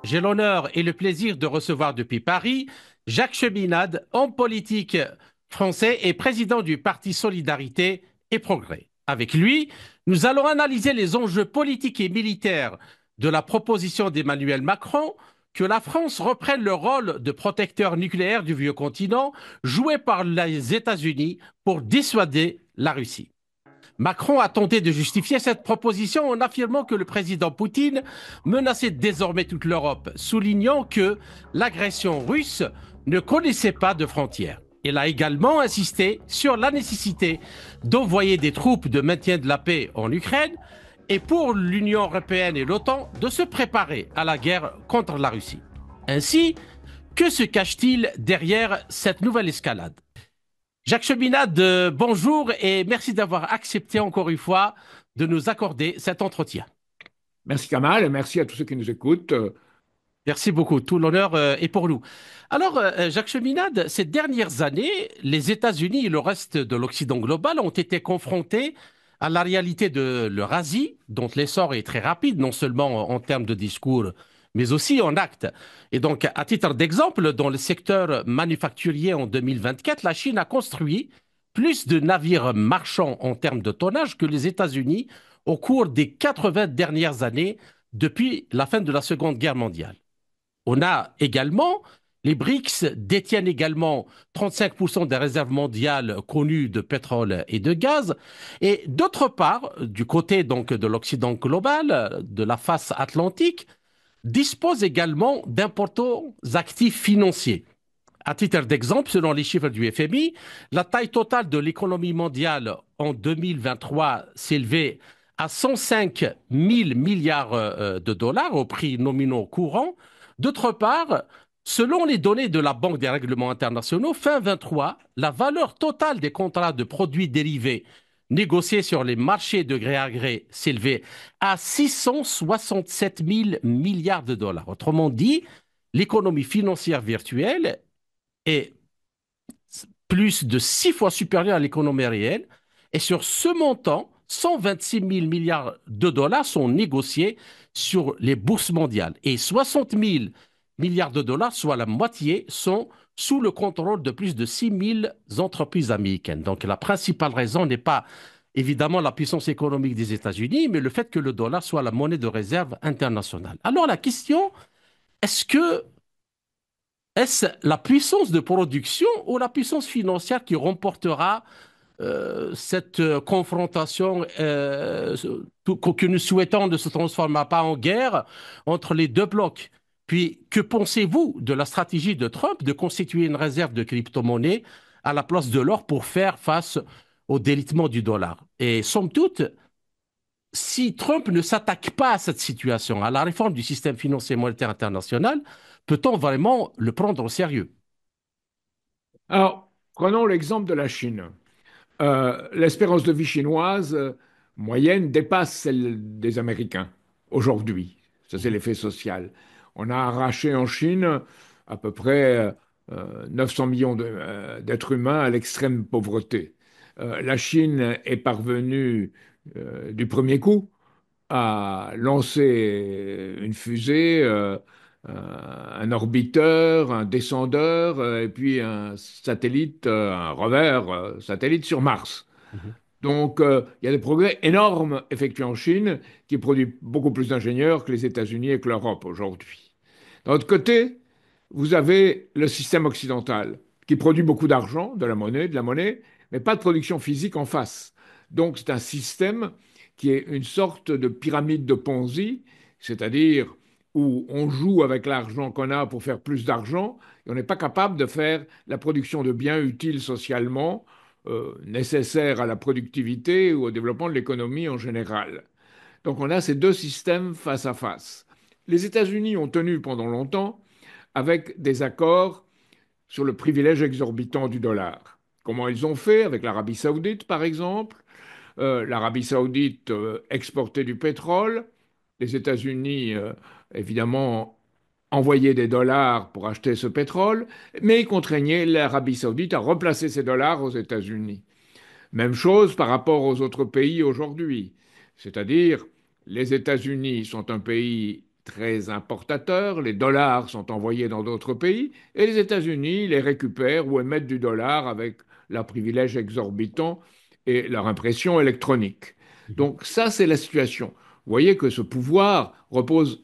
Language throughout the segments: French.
J'ai l'honneur et le plaisir de recevoir depuis Paris Jacques Cheminade, homme politique français et président du Parti Solidarité et Progrès. Avec lui, nous allons analyser les enjeux politiques et militaires de la proposition d'Emmanuel Macron que la France reprenne le rôle de protecteur nucléaire du vieux continent joué par les États-Unis pour dissuader la Russie. Macron a tenté de justifier cette proposition en affirmant que le président Poutine menaçait désormais toute l'Europe, soulignant que l'agression russe ne connaissait pas de frontières. Il a également insisté sur la nécessité d'envoyer des troupes de maintien de la paix en Ukraine et pour l'Union européenne et l'OTAN de se préparer à la guerre contre la Russie. Ainsi, que se cache-t-il derrière cette nouvelle escalade? Jacques Cheminade, bonjour et merci d'avoir accepté encore une fois de nous accorder cet entretien. Merci Kamal et merci à tous ceux qui nous écoutent. Merci beaucoup, tout l'honneur est pour nous. Alors, Jacques Cheminade, ces dernières années, les États-Unis et le reste de l'Occident global ont été confrontés à la réalité de l'Eurasie, dont l'essor est très rapide, non seulement en termes de discours, mais aussi en actes. Et donc, à titre d'exemple, dans le secteur manufacturier en 2024, la Chine a construit plus de navires marchands en termes de tonnage que les États-Unis au cours des 80 dernières années depuis la fin de la Seconde Guerre mondiale. On a également, les BRICS détiennent également 35% des réserves mondiales connues de pétrole et de gaz. Et d'autre part, du côté donc de l'Occident global, de la face atlantique, dispose également d'importants actifs financiers. À titre d'exemple, selon les chiffres du FMI, la taille totale de l'économie mondiale en 2023 s'élevait à 105 000 milliards de dollars au prix nominaux courant. D'autre part, selon les données de la Banque des règlements internationaux, fin 23, la valeur totale des contrats de produits dérivés négociés sur les marchés de gré à gré s'élevait à 667 000 milliards de dollars. Autrement dit, l'économie financière virtuelle est plus de 6 fois supérieure à l'économie réelle. Et sur ce montant, 126 000 milliards de dollars sont négociés sur les bourses mondiales. Et 60 000 milliards de dollars, soit la moitié, sont sous le contrôle de plus de 6 000 entreprises américaines. Donc la principale raison n'est pas évidemment la puissance économique des États-Unis, mais le fait que le dollar soit la monnaie de réserve internationale. Alors la question, est-ce que est-ce la puissance de production ou la puissance financière qui remportera cette confrontation que nous souhaitons ne se transformera pas en guerre entre les deux blocs? Puis, que pensez-vous de la stratégie de Trump de constituer une réserve de crypto-monnaies à la place de l'or pour faire face au délitement du dollar? Et somme toute, si Trump ne s'attaque pas à cette situation, à la réforme du système financier monétaire international, peut-on vraiment le prendre au sérieux? Alors, prenons l'exemple de la Chine. L'espérance de vie chinoise moyenne dépasse celle des Américains aujourd'hui. Ça, c'est l'effet social. On a arraché en Chine à peu près 900 millions d'êtres humains à l'extrême pauvreté. La Chine est parvenue du premier coup à lancer une fusée, un orbiteur, un descendeur, et puis un satellite, un rover satellite sur Mars. Mhm. Donc, il y a des progrès énormes effectués en Chine, qui produit beaucoup plus d'ingénieurs que les États-Unis et que l'Europe aujourd'hui. D'un autre côté, vous avez le système occidental, qui produit beaucoup d'argent, de la monnaie, mais pas de production physique en face. Donc, c'est un système qui est une sorte de pyramide de Ponzi, c'est-à-dire où on joue avec l'argent qu'on a pour faire plus d'argent, et on n'est pas capable de faire la production de biens utiles socialement, nécessaires à la productivité ou au développement de l'économie en général. Donc on a ces deux systèmes face à face. Les États-Unis ont tenu pendant longtemps avec des accords sur le privilège exorbitant du dollar. Comment ils ont fait avec l'Arabie saoudite, par exemple? L'Arabie saoudite exportait du pétrole. Les États-Unis, évidemment, envoyaient des dollars pour acheter ce pétrole, mais ils contraignaient l'Arabie saoudite à replacer ces dollars aux États-Unis. Même chose par rapport aux autres pays aujourd'hui. C'est-à-dire, les États-Unis sont un pays très importateurs, les dollars sont envoyés dans d'autres pays, et les États-Unis les récupèrent ou émettent du dollar avec leurs privilèges exorbitants et leur impression électronique. Mhm. Donc ça, c'est la situation. Vous voyez que ce pouvoir repose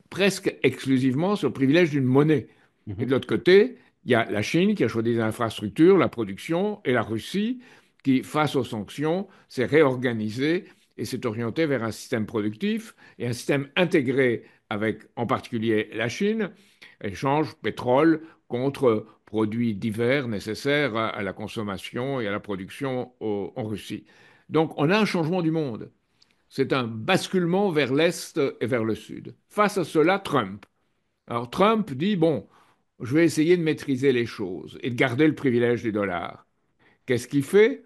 presque exclusivement sur le privilège d'une monnaie. Et Mhm. de l'autre côté, il y a la Chine qui a choisi l'infrastructure, la production, et la Russie qui, face aux sanctions, s'est réorganisée et s'est orientée vers un système productif et un système intégré avec en particulier la Chine, échange pétrole contre produits divers nécessaires à la consommation et à la production en Russie. Donc on a un changement du monde. C'est un basculement vers l'Est et vers le Sud. Face à cela, Trump. Alors Trump dit, bon, je vais essayer de maîtriser les choses et de garder le privilège des dollars. Qu'est-ce qu'il fait?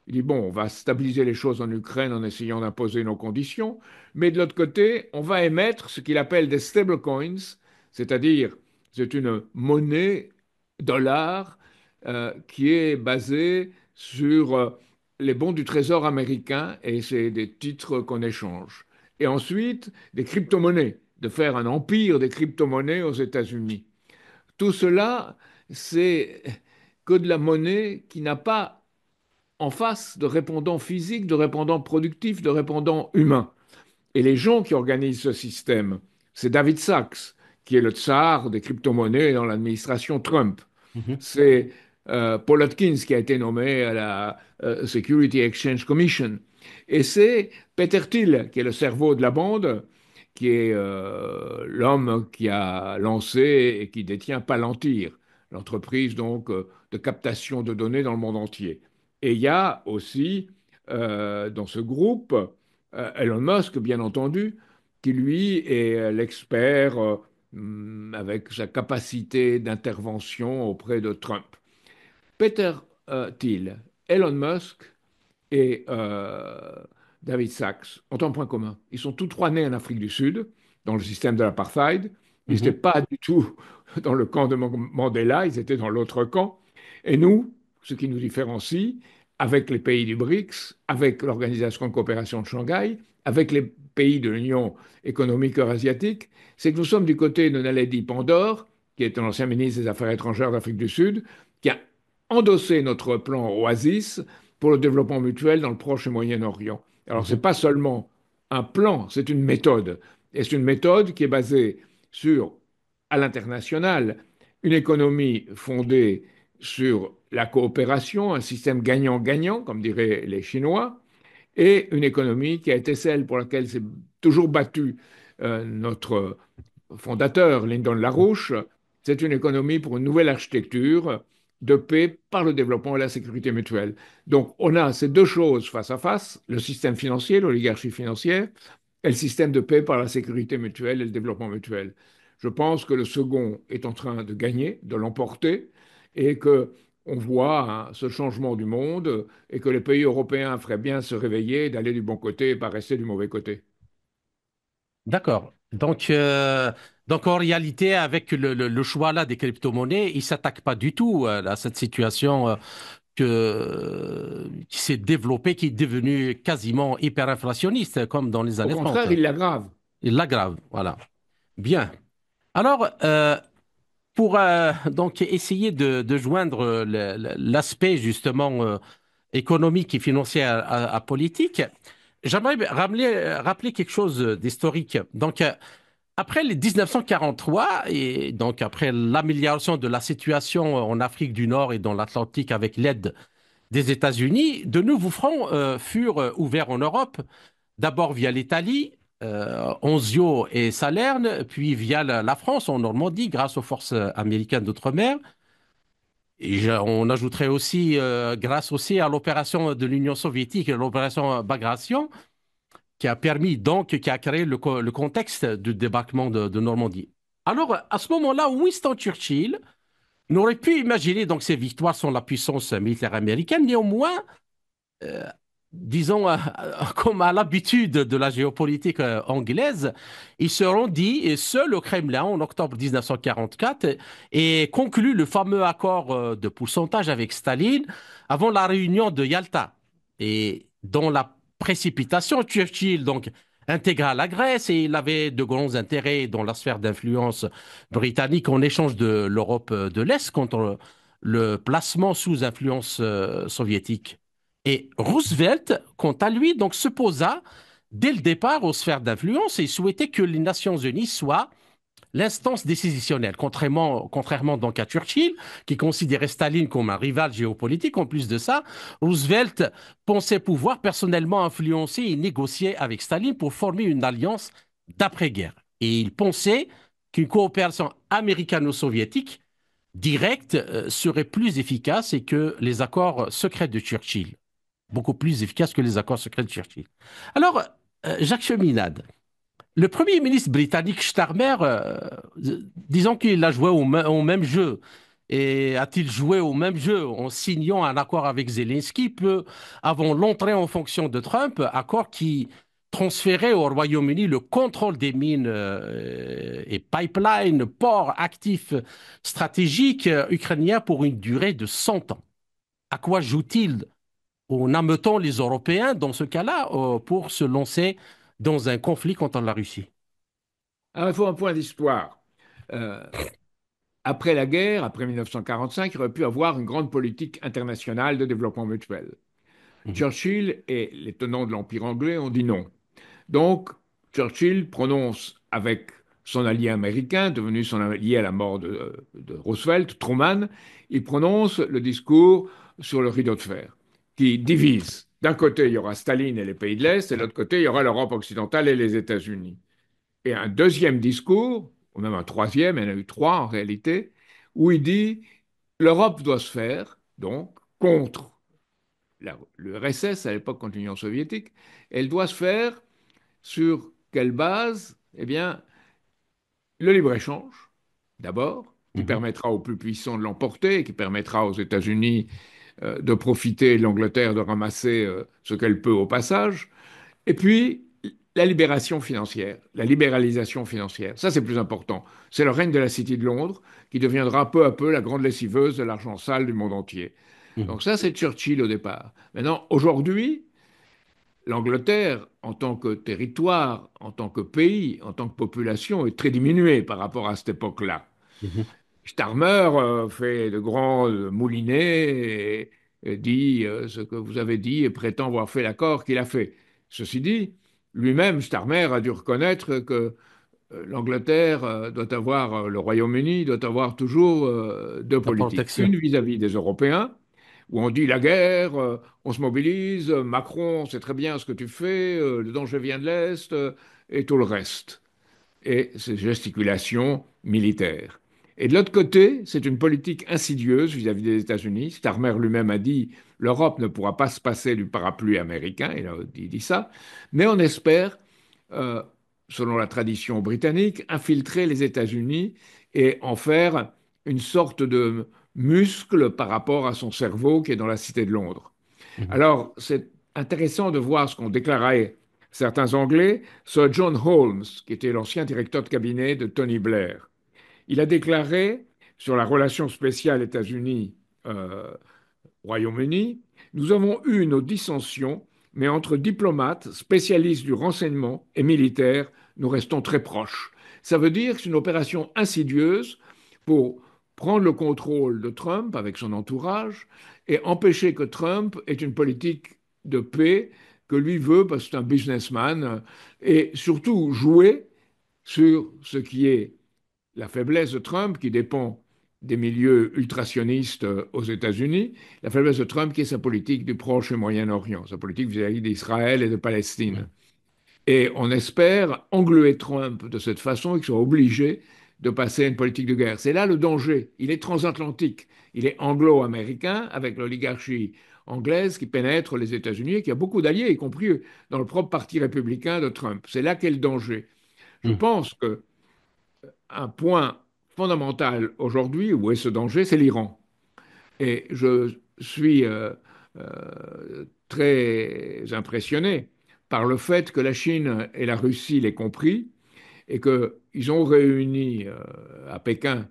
Il dit, bon, on va stabiliser les choses en Ukraine en essayant d'imposer nos conditions, mais de l'autre côté, on va émettre ce qu'il appelle des stablecoins, c'est-à-dire c'est une monnaie dollar qui est basée sur les bons du Trésor américain et c'est des titres qu'on échange. Et ensuite, des crypto-monnaies, de faire un empire des crypto-monnaies aux États-Unis. Tout cela, c'est que de la monnaie qui n'a pas en face de répondants physiques, de répondants productifs, de répondants humains. Et les gens qui organisent ce système, c'est David Sachs, qui est le tsar des crypto-monnaies dans l'administration Trump. Mhm. C'est Paul Atkins qui a été nommé à la Security Exchange Commission. Et c'est Peter Thiel, qui est le cerveau de la bande, qui est l'homme qui a lancé et qui détient Palantir, l'entreprise donc de captation de données dans le monde entier. Et il y a aussi dans ce groupe Elon Musk, bien entendu, qui lui est l'expert avec sa capacité d'intervention auprès de Trump. Peter Thiel, Elon Musk et David Sachs ont un point commun. Ils sont tous trois nés en Afrique du Sud, dans le système de l'apartheid. Ils n'étaient Mhm. pas du tout dans le camp de Mandela, ils étaient dans l'autre camp. Et nous, ce qui nous différencie, avec les pays du BRICS, avec l'Organisation de coopération de Shanghai, avec les pays de l'Union économique eurasiatique, c'est que nous sommes du côté de Naledi Pandor, qui est un ancien ministre des Affaires étrangères d'Afrique du Sud, qui a endossé notre plan Oasis pour le développement mutuel dans le Proche et Moyen-Orient. Alors, ce n'est Mhm. pas seulement un plan, c'est une méthode. Et c'est une méthode qui est basée sur, à l'international, une économie fondée sur la coopération, un système gagnant-gagnant, comme diraient les Chinois, et une économie qui a été celle pour laquelle s'est toujours battu notre fondateur, Lyndon LaRouche. C'est une économie pour une nouvelle architecture de paix par le développement et la sécurité mutuelle. Donc, on a ces deux choses face à face, le système financier, l'oligarchie financière, et le système de paix par la sécurité mutuelle et le développement mutuel. Je pense que le second est en train de gagner, de l'emporter, et que on voit hein, ce changement du monde et que les pays européens feraient bien se réveiller, d'aller du bon côté et pas rester du mauvais côté. D'accord. Donc, en réalité, avec le choix là des crypto-monnaies, ils s'attaquent pas du tout à cette situation qui s'est développée, qui est devenue quasiment hyperinflationniste, comme dans les Au années 30. contraire, il l'aggrave. Ils l'aggravent, voilà. Bien. Alors, pour donc essayer de joindre l'aspect justement économique et financier à politique, j'aimerais rappeler quelque chose d'historique. Donc, après les 1943 et donc après l'amélioration de la situation en Afrique du Nord et dans l'Atlantique avec l'aide des États-Unis, de nouveaux fronts furent ouverts en Europe, d'abord via l'Italie, Onzio et Salerne, puis via la France en Normandie grâce aux forces américaines d'outre-mer. Et on ajouterait aussi, grâce aussi à l'opération de l'Union soviétique, l'opération Bagration, qui a permis donc, qui a créé le contexte du débarquement de Normandie. Alors, à ce moment-là, Winston Churchill n'aurait pu imaginer donc ces victoires sans la puissance militaire américaine. Néanmoins, euh, disons, comme à l'habitude de la géopolitique anglaise, il se rendit seul au Kremlin en octobre 1944 et conclut le fameux accord de pourcentage avec Staline avant la réunion de Yalta. Et dans la précipitation, Churchill donc intégré à la Grèce et il avait de grands intérêts dans la sphère d'influence britannique en échange de l'Europe de l'Est contre le placement sous influence soviétique. Et Roosevelt, quant à lui, donc se posa dès le départ aux sphères d'influence et souhaitait que les Nations Unies soient l'instance décisionnelle, contrairement donc à Churchill, qui considérait Staline comme un rival géopolitique. En plus de ça, Roosevelt pensait pouvoir personnellement influencer et négocier avec Staline pour former une alliance d'après-guerre. Et il pensait qu'une coopération américano-soviétique directe serait plus efficace et que les accords secrets de Churchill, beaucoup plus efficaces que les accords secrets de Churchill. Alors, Jacques Cheminade, le Premier ministre britannique Starmer, disons qu'il a joué au même jeu. Et a-t-il joué au même jeu en signant un accord avec Zelensky peu avant l'entrée en fonction de Trump, accord qui transférait au Royaume-Uni le contrôle des mines et pipelines, ports actifs stratégiques ukrainiens pour une durée de 100 ans. À quoi joue-t-il en ameutant les Européens dans ce cas-là pour se lancer dans un conflit contre la Russie? Alors, il faut un point d'histoire. Euh, Après la guerre, après 1945, il aurait pu avoir une grande politique internationale de développement mutuel. Mhm, Churchill et les tenants de l'Empire anglais ont dit non. Donc, Churchill prononce avec son allié américain, devenu son allié à la mort de Roosevelt, Truman, il prononce le discours sur le rideau de fer, qui divise. D'un côté, il y aura Staline et les pays de l'Est, et de l'autre côté, il y aura l'Europe occidentale et les États-Unis. Et un deuxième discours, ou même un troisième, il y en a eu trois en réalité, où il dit l'Europe doit se faire, donc, contre l'URSS, à l'époque contre l'Union soviétique, elle doit se faire sur quelle base? Eh bien, le libre-échange, d'abord, qui mhm, permettra aux plus puissants de l'emporter, et qui permettra aux États-Unis de profiter et de l'Angleterre de ramasser ce qu'elle peut au passage. Et puis, la libération financière, la libéralisation financière. Ça, c'est plus important. C'est le règne de la City de Londres qui deviendra peu à peu la grande lessiveuse de l'argent sale du monde entier. mhm, Donc ça, c'est Churchill au départ. Maintenant, aujourd'hui, l'Angleterre, en tant que territoire, en tant que pays, en tant que population, est très diminuée par rapport à cette époque-là. mhm. Starmer fait de grands moulinets et dit ce que vous avez dit et prétend avoir fait l'accord qu'il a fait. Ceci dit, lui-même, Starmer a dû reconnaître que l'Angleterre doit avoir, le Royaume-Uni doit avoir toujours deux La politiques. protection. Une vis-à-vis des Européens, où on dit la guerre, on se mobilise, Macron, c'est très bien ce que tu fais, le danger vient de l'Est, et tout le reste et ces gesticulations militaires. Et de l'autre côté, c'est une politique insidieuse vis-à-vis des États-Unis. Starmer lui-même a dit l'Europe ne pourra pas se passer du parapluie américain, il dit ça, mais on espère, euh, selon la tradition britannique, infiltrer les États-Unis et en faire une sorte de muscle par rapport à son cerveau qui est dans la Cité de Londres. Mhm, Alors, c'est intéressant de voir ce qu'ont déclaré certains Anglais. Sir John Holmes, qui était l'ancien directeur de cabinet de Tony Blair, il a déclaré sur la relation spéciale États-Unis-Royaume-Uni, nous avons eu nos dissensions, mais entre diplomates, spécialistes du renseignement et militaires, nous restons très proches. Ça veut dire que c'est une opération insidieuse pour prendre le contrôle de Trump avec son entourage et empêcher que Trump ait une politique de paix que lui veut parce que c'est un businessman et surtout jouer sur ce qui est la faiblesse de Trump qui dépend des milieux ultrasionistes aux États-Unis, la faiblesse de Trump qui est sa politique du Proche et Moyen-Orient, sa politique vis-à-vis d'Israël et de Palestine. mhm, Et on espère engluer Trump de cette façon et qu'il soit obligé de passer à une politique de guerre. C'est là le danger. Il est transatlantique. Il est anglo-américain avec l'oligarchie anglaise qui pénètre les États-Unis et qui a beaucoup d'alliés, y compris dans le propre parti républicain de Trump. C'est là qu'est le danger. Je mhm, pense qu'un point fondamental aujourd'hui où est ce danger, c'est l'Iran. Et je suis très impressionné par le fait que la Chine et la Russie l'aient compris et qu'ils ont réuni à Pékin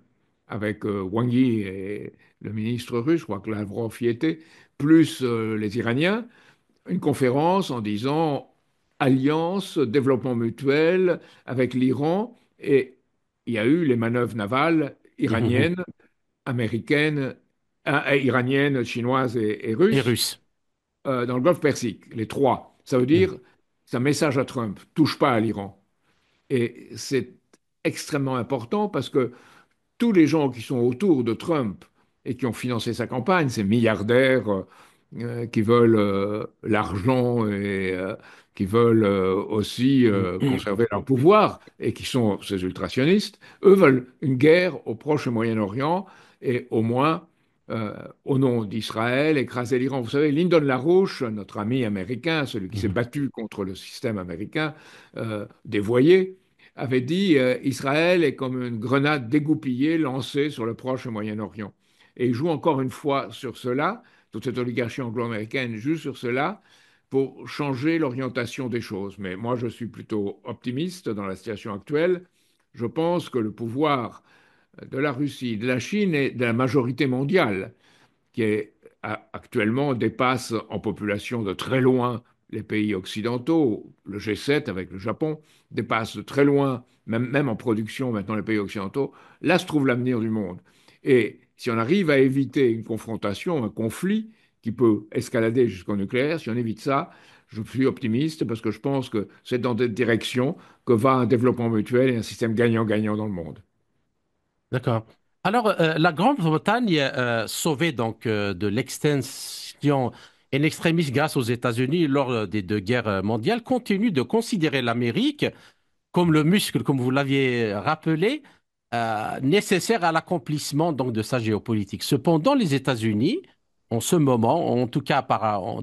avec Wang Yi et le ministre russe, je crois que Lavrov y était, plus les Iraniens, une conférence en disant alliance, développement mutuel avec l'Iran. Et il y a eu les manœuvres navales Mhm. iraniennes, américaines, iraniennes, chinoises et Et russes russe. dans le Golfe Persique, les trois. Ça veut Mhm. dire, c'est un message à Trump, touche pas à l'Iran. Et c'est extrêmement important parce que tous les gens qui sont autour de Trump et qui ont financé sa campagne, ces milliardaires qui veulent l'argent et qui veulent aussi conserver leur pouvoir et qui sont ces ultrasionistes, eux veulent une guerre au Proche et Moyen-Orient et au moins, euh, au nom d'Israël, écraser l'Iran. Vous savez, Lyndon LaRouche, notre ami américain, celui qui s'est Mhm. battu contre le système américain dévoyé, avait dit Israël est comme une grenade dégoupillée lancée sur le Proche et Moyen-Orient. Et il joue encore une fois sur cela, toute cette oligarchie anglo-américaine joue sur cela pour changer l'orientation des choses. Mais moi, je suis plutôt optimiste dans la situation actuelle. Je pense que le pouvoir de la Russie, de la Chine et de la majorité mondiale qui est, actuellement dépasse en population de très loin les pays occidentaux. Le G7 avec le Japon dépasse de très loin, même en production maintenant, les pays occidentaux. Là se trouve l'avenir du monde. Et si on arrive à éviter une confrontation, un conflit qui peut escalader jusqu'au nucléaire, si on évite ça, je suis optimiste parce que je pense que c'est dans cette direction que va un développement mutuel et un système gagnant-gagnant dans le monde. D'accord. Alors, la Grande-Bretagne, sauvée donc de l'extinction in extremis grâce aux États-Unis lors des deux guerres mondiales, continue de considérer l'Amérique comme le muscle, comme vous l'aviez rappelé, nécessaire à l'accomplissement donc de sa géopolitique. Cependant, les États-Unis, en ce moment, en tout cas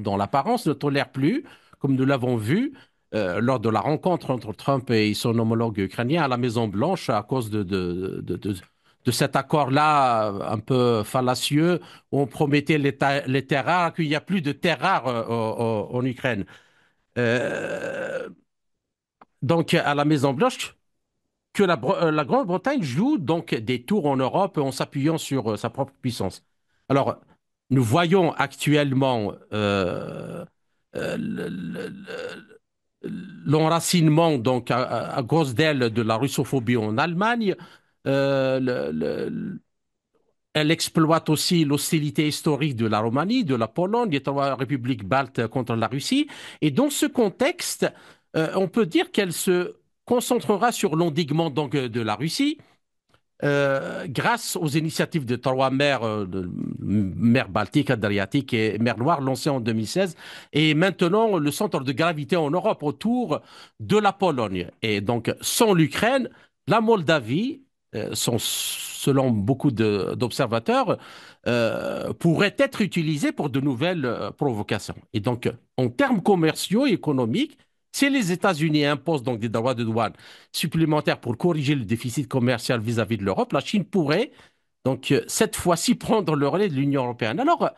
dans l'apparence, ne tolèrent plus, comme nous l'avons vu lors de la rencontre entre Trump et son homologue ukrainien à la Maison-Blanche à cause de cet accord-là un peu fallacieux où on promettait les terres rares, qu'il n'y a plus de terres rares en Ukraine. Euh, donc, à la Maison-Blanche, que la Grande-Bretagne joue donc des tours en Europe en s'appuyant sur sa propre puissance. Alors, nous voyons actuellement l'enracinement donc à cause d'elle de la russophobie en Allemagne. Euh, le- le- Elle exploite aussi l'hostilité historique de la Roumanie, de la Pologne, des trois républiques baltes contre la Russie. Et dans ce contexte, on peut dire qu'elle se concentrera sur l'endiguement donc de la Russie grâce aux initiatives de trois mers, mer Baltique, Adriatique et mer Noire lancées en 2016, et maintenant le centre de gravité en Europe autour de la Pologne. Et donc, sans l'Ukraine, la Moldavie, selon beaucoup d'observateurs, pourrait être utilisée pour de nouvelles provocations. Et donc, en termes commerciaux et économiques, si les États-Unis imposent donc des droits de douane supplémentaires pour corriger le déficit commercial vis-à-vis de l'Europe, la Chine pourrait donc cette fois-ci prendre le relais de l'Union européenne. Alors,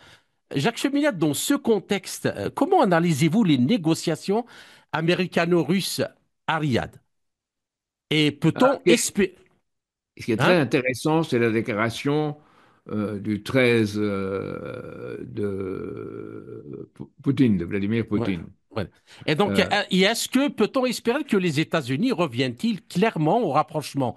Jacques Cheminade, dans ce contexte, comment analysez-vous les négociations américano-russes à Riyad? Et Ah, peut-on espérer... ce qui est très Hein? intéressant, c'est la déclaration du 13 de Poutine, de Vladimir Ouais, Poutine. ouais. Et donc, Euh, et est-ce que peut-on espérer que les États-Unis reviennent-ils clairement au rapprochement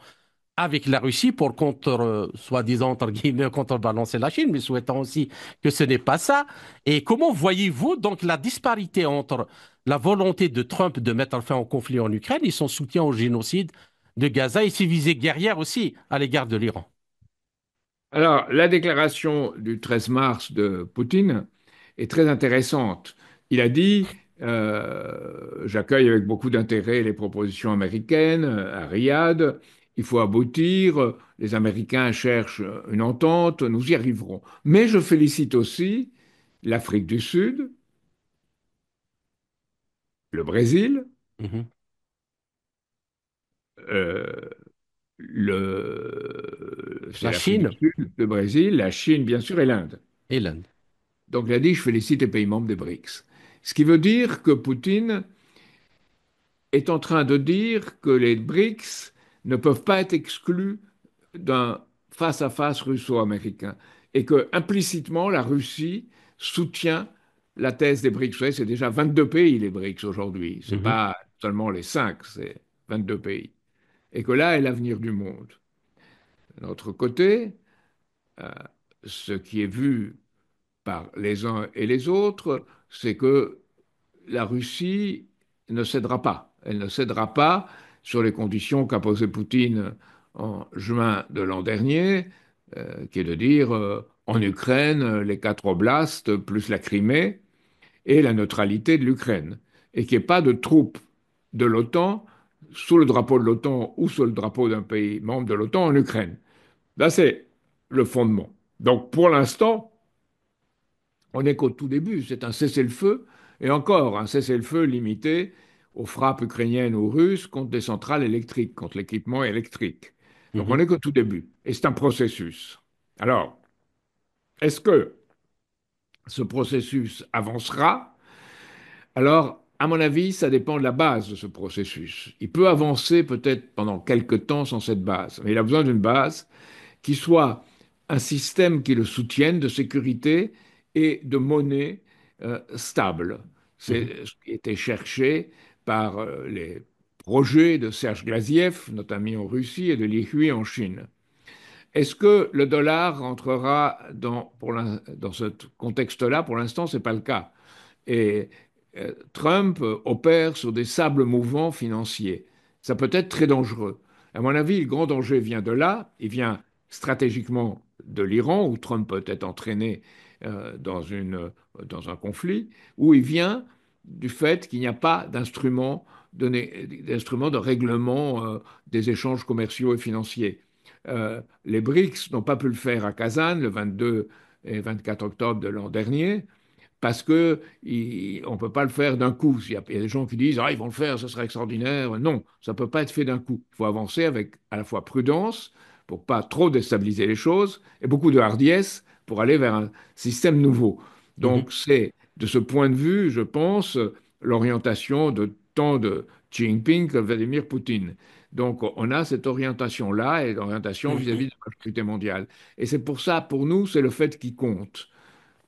avec la Russie pour contre, soi-disant, entre guillemets, contrebalancer la Chine, mais souhaitant aussi que ce n'est pas ça. Et comment voyez-vous donc la disparité entre la volonté de Trump de mettre fin au conflit en Ukraine et son soutien au génocide de Gaza et ses visées guerrières aussi à l'égard de l'Iran? alors, la déclaration du 13 mars de Poutine est très intéressante. Il a dit, j'accueille avec beaucoup d'intérêt les propositions américaines à Riyad, il faut aboutir, les Américains cherchent une entente, nous y arriverons. Mais je félicite aussi l'Afrique du Sud, le Brésil, Mhm. euh, c'est La l'Afrique du Chine Sud, le Brésil, la Chine, bien sûr, et l'Inde. et l'Inde. Donc, il a dit, je félicite les pays membres des BRICS. Ce qui veut dire que Poutine est en train de dire que les BRICS ne peuvent pas être exclus d'un face-à-face russo-américain et que implicitement la Russie soutient la thèse des BRICS. Vous savez, c'est déjà 22 pays, les BRICS, aujourd'hui. C'est Mhm, pas seulement les 5, c'est 22 pays. Et que là est l'avenir du monde. D'un autre côté, euh, ce qui est vu par les uns et les autres, c'est que la Russie ne cédera pas. Elle ne cédera pas sur les conditions qu'a posées Poutine en juin de l'an dernier, qui est de dire en Ukraine, les 4 oblasts plus la Crimée et la neutralité de l'Ukraine, et qu'il n'y ait pas de troupes de l'OTAN sous le drapeau de l'OTAN ou sous le drapeau d'un pays membre de l'OTAN en Ukraine. Là, c'est le fondement. Donc, pour l'instant, on n'est qu'au tout début. C'est un cessez-le-feu, et encore un cessez-le-feu limité aux frappes ukrainiennes ou russes contre des centrales électriques, contre l'équipement électrique. Donc, on mhm, n'est qu'au tout début. Et c'est un processus. Alors, est-ce que ce processus avancera? Alors, à mon avis, ça dépend de la base de ce processus. Il peut avancer peut-être pendant quelques temps sans cette base, mais il a besoin d'une base qui soit un système qui le soutienne de sécurité et de monnaie stable. mhm, C'est ce qui était cherché par les projets de Serge Glaziev, notre ami en Russie, et de Li Hui en Chine. Est-ce que le dollar rentrera dans ce contexte-là? Pour l'instant, ce n'est pas le cas. Et Trump opère sur des sables mouvants financiers. Ça peut être très dangereux. À mon avis, le grand danger vient de là. Il vient stratégiquement de l'Iran, où Trump peut être entraîné dans un conflit, ou il vient du fait qu'il n'y a pas d'instrument de règlement des échanges commerciaux et financiers. Les BRICS n'ont pas pu le faire à Kazan le 22 et 24 octobre de l'an dernier parce que on ne peut pas le faire d'un coup. Il y a des gens qui disent ah, ils vont le faire, ce sera extraordinaire. Non, ça ne peut pas être fait d'un coup. Il faut avancer avec à la fois prudence pour pas trop déstabiliser les choses et beaucoup de hardiesse pour aller vers un système nouveau. mhm, Donc c'est de ce point de vue, je pense, l'orientation de tant de Xi Jinping que Vladimir Poutine. Donc on a cette orientation-là et l'orientation vis-à-vis de la majorité mondiale. Et c'est pour ça, pour nous, c'est le fait qui compte.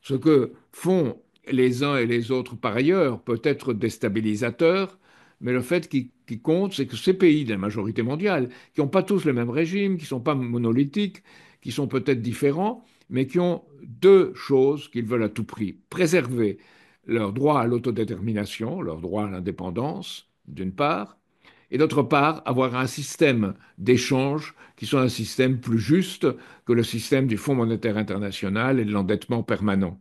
Ce que font les uns et les autres par ailleurs peut être déstabilisateur, mais le fait qui compte, c'est que ces pays de la majorité mondiale, qui n'ont pas tous le même régime, qui ne sont pas monolithiques, qui sont peut-être différents, mais qui ont deux choses qu'ils veulent à tout prix. Préserver leur droit à l'autodétermination, leur droit à l'indépendance, d'une part, et d'autre part, avoir un système d'échange qui soit un système plus juste que le système du Fonds monétaire international et de l'endettement permanent.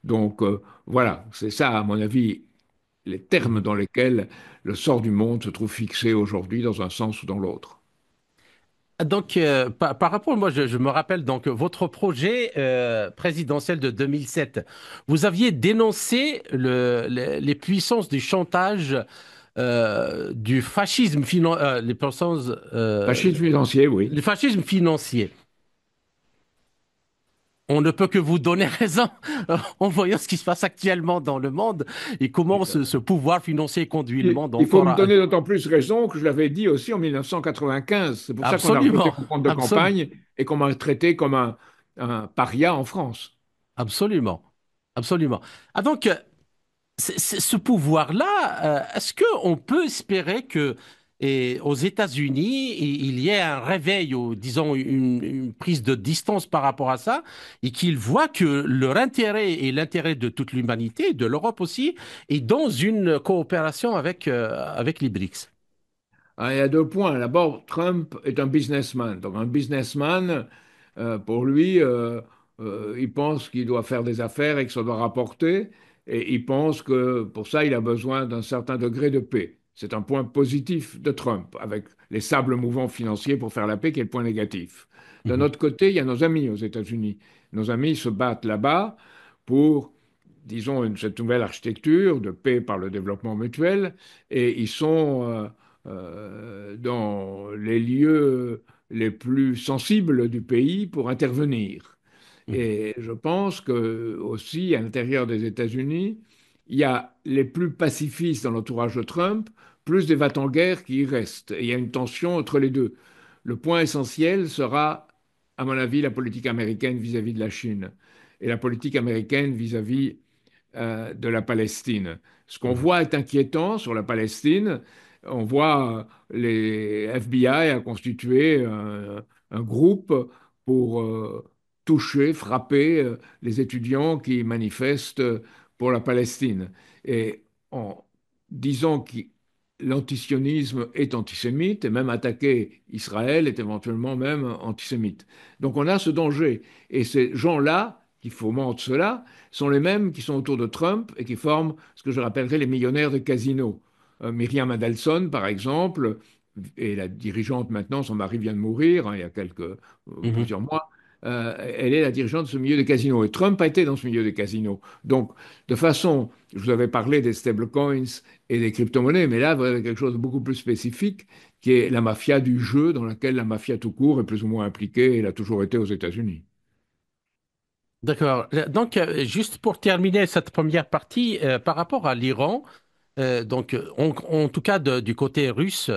Donc voilà, c'est ça, à mon avis, les termes mhm. dans lesquels le sort du monde se trouve fixé aujourd'hui dans un sens ou dans l'autre. Donc, par rapport, moi, je me rappelle donc votre projet présidentiel de 2007. Vous aviez dénoncé les puissances du chantage, du fascisme, les puissances, Fascisme financier, oui. le fascisme financier. On ne peut que vous donner raison en voyant ce qui se passe actuellement dans le monde et comment ce pouvoir financier conduit le monde Il faut encore me à... donner d'autant plus raison que je l'avais dit aussi en 1995. C'est pour ça qu'on a rejeté Absolument, mon compte de absolument, campagne et qu'on m'a traité comme un paria en France. absolument, absolument. Ah donc, ce pouvoir-là, est-ce qu'on peut espérer que aux États-Unis, il y ait un réveil ou disons une prise de distance par rapport à ça et qu'ils voient que leur intérêt et l'intérêt de toute l'humanité, de l'Europe aussi, est dans une coopération avec les BRICS? Ah, il y a 2 points. D'abord, Trump est un businessman. Donc, un businessman, pour lui, il pense qu'il doit faire des affaires et que ça doit rapporter. Et il pense que pour ça, il a besoin d'un certain degré de paix. C'est un point positif de Trump, avec les sables mouvants financiers pour faire la paix, qui est le point négatif. D'un Mhm, autre côté, il y a nos amis aux États-Unis. Nos amis se battent là-bas pour, disons, cette nouvelle architecture de paix par le développement mutuel. Et ils sont dans les lieux les plus sensibles du pays pour intervenir. mhm, Et je pense que aussi à l'intérieur des États-Unis, il y a les plus pacifistes dans l'entourage de Trump, plus des va-t-en-guerre qui y restent. Et il y a une tension entre les deux. Le point essentiel sera, à mon avis, la politique américaine vis-à-vis de la Chine et la politique américaine vis-à-vis de la Palestine. Ce qu'on Mhm. voit est inquiétant sur la Palestine. On voit les FBI a constitué un groupe pour toucher, frapper les étudiants qui manifestent pour la Palestine. Et en disant que l'antisionisme est antisémite et même attaquer Israël est éventuellement même antisémite. Donc on a ce danger. Et ces gens-là qui fomentent cela sont les mêmes qui sont autour de Trump et qui forment ce que je rappellerais les millionnaires de casino. Myriam Adelson, par exemple, et la dirigeante maintenant, son mari vient de mourir il y a Mhm. plusieurs mois, elle est la dirigeante de ce milieu des casinos. Et Trump a été dans ce milieu des casinos. Donc, de façon, je vous avais parlé des stablecoins et des crypto-monnaies, mais là, vous avez quelque chose de beaucoup plus spécifique, qui est la mafia du jeu, dans laquelle la mafia tout court est plus ou moins impliquée, et elle a toujours été aux États-Unis. D'accord. Donc, juste pour terminer cette première partie, par rapport à l'Iran, en tout cas, du côté russe,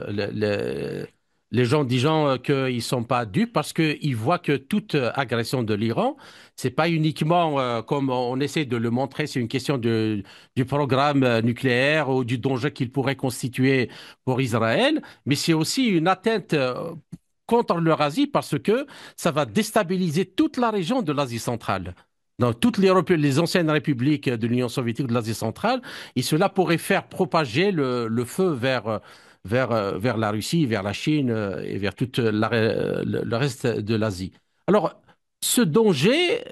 les gens disant qu'ils ne sont pas dupes parce qu'ils voient que toute agression de l'Iran, c'est pas uniquement comme on essaie de le montrer, c'est une question du programme nucléaire ou du danger qu'il pourrait constituer pour Israël, mais c'est aussi une atteinte contre l'Eurasie parce que ça va déstabiliser toute la région de l'Asie centrale. Dans toutes les anciennes républiques de l'Union soviétique de l'Asie centrale, et cela pourrait faire propager le feu vers la Russie, vers la Chine et vers tout le reste de l'Asie. Alors, ce danger,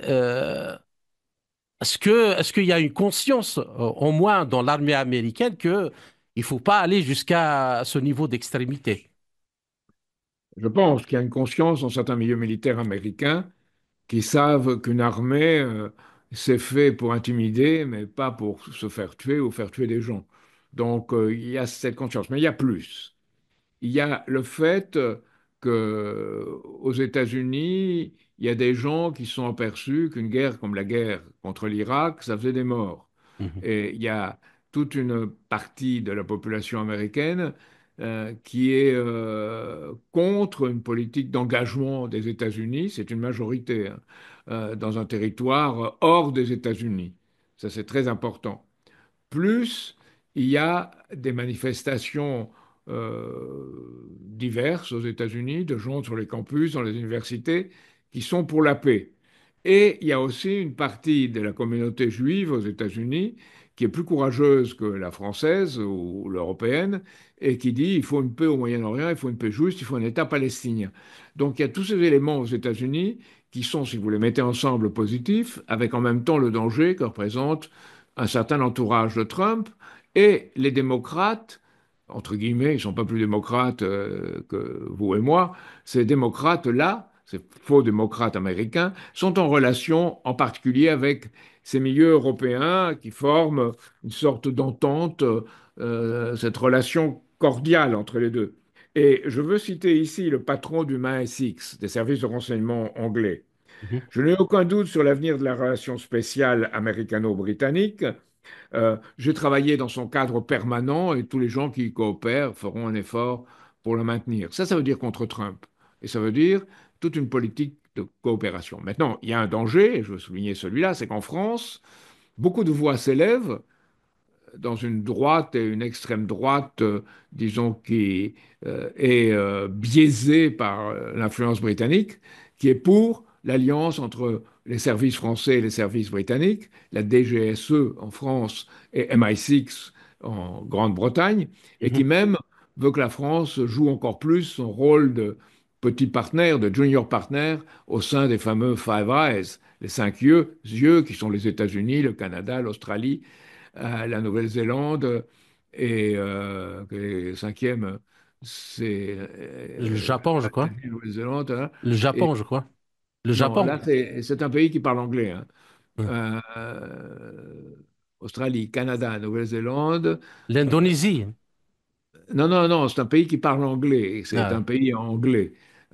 est-ce qu'il y a une conscience, au moins dans l'armée américaine, qu'il ne faut pas aller jusqu'à ce niveau d'extrémité? Je pense qu'il y a une conscience dans certains milieux militaires américains qui savent qu'une armée, c'est fait pour intimider, mais pas pour se faire tuer ou faire tuer des gens. Donc, il y a cette conscience. Mais il y a plus. Il y a le fait que aux États-Unis, il y a des gens qui sont aperçus qu'une guerre comme la guerre contre l'Irak, ça faisait des morts. Mhm, Et il y a toute une partie de la population américaine qui est contre une politique d'engagement des États-Unis, c'est une majorité, hein, dans un territoire hors des États-Unis. Ça, c'est très important. Plus il y a des manifestations diverses aux États-Unis, de gens sur les campus, dans les universités, qui sont pour la paix. Et il y a aussi une partie de la communauté juive aux États-Unis qui est plus courageuse que la française ou l'européenne et qui dit il faut une paix au Moyen-Orient, il faut une paix juste, il faut un État palestinien. Donc il y a tous ces éléments aux États-Unis qui sont, si vous les mettez ensemble, positifs, avec en même temps le danger que représente un certain entourage de Trump et les démocrates, entre guillemets, ils ne sont pas plus démocrates que vous et moi, ces démocrates-là, ces faux démocrates américains, sont en relation en particulier avec ces milieux européens qui forment une sorte d'entente, cette relation cordiale entre les deux. Et je veux citer ici le patron du MI6, des services de renseignement anglais. mhm. Je n'ai aucun doute sur l'avenir de la relation spéciale américano-britannique. J'ai travaillé dans son cadre permanent et tous les gens qui y coopèrent feront un effort pour le maintenir. Ça veut dire contre Trump. Et ça veut dire toute une politique de coopération. Maintenant, il y a un danger, et je veux souligner celui-là, c'est qu'en France, beaucoup de voix s'élèvent dans une droite et une extrême droite, disons, qui est biaisée par l'influence britannique, qui est pour l'alliance entre les services français et les services britanniques, la DGSE en France et MI6 en Grande-Bretagne, et qui Mhm. même veut que la France joue encore plus son rôle de petit partenaire, de junior partner au sein des fameux Five Eyes, les cinq yeux qui sont les États-Unis, le Canada, l'Australie, la Nouvelle-Zélande et cinquième, c'est Le Japon, je crois. la Nouvelle-Zélande, hein. Le Et Japon, je crois. Le non, Japon. là, c'est un pays qui parle anglais, hein. Hein. Australie, Canada, Nouvelle-Zélande. L'Indonésie. Non, non, non, c'est un pays qui parle anglais. C'est un Ah, pays anglais.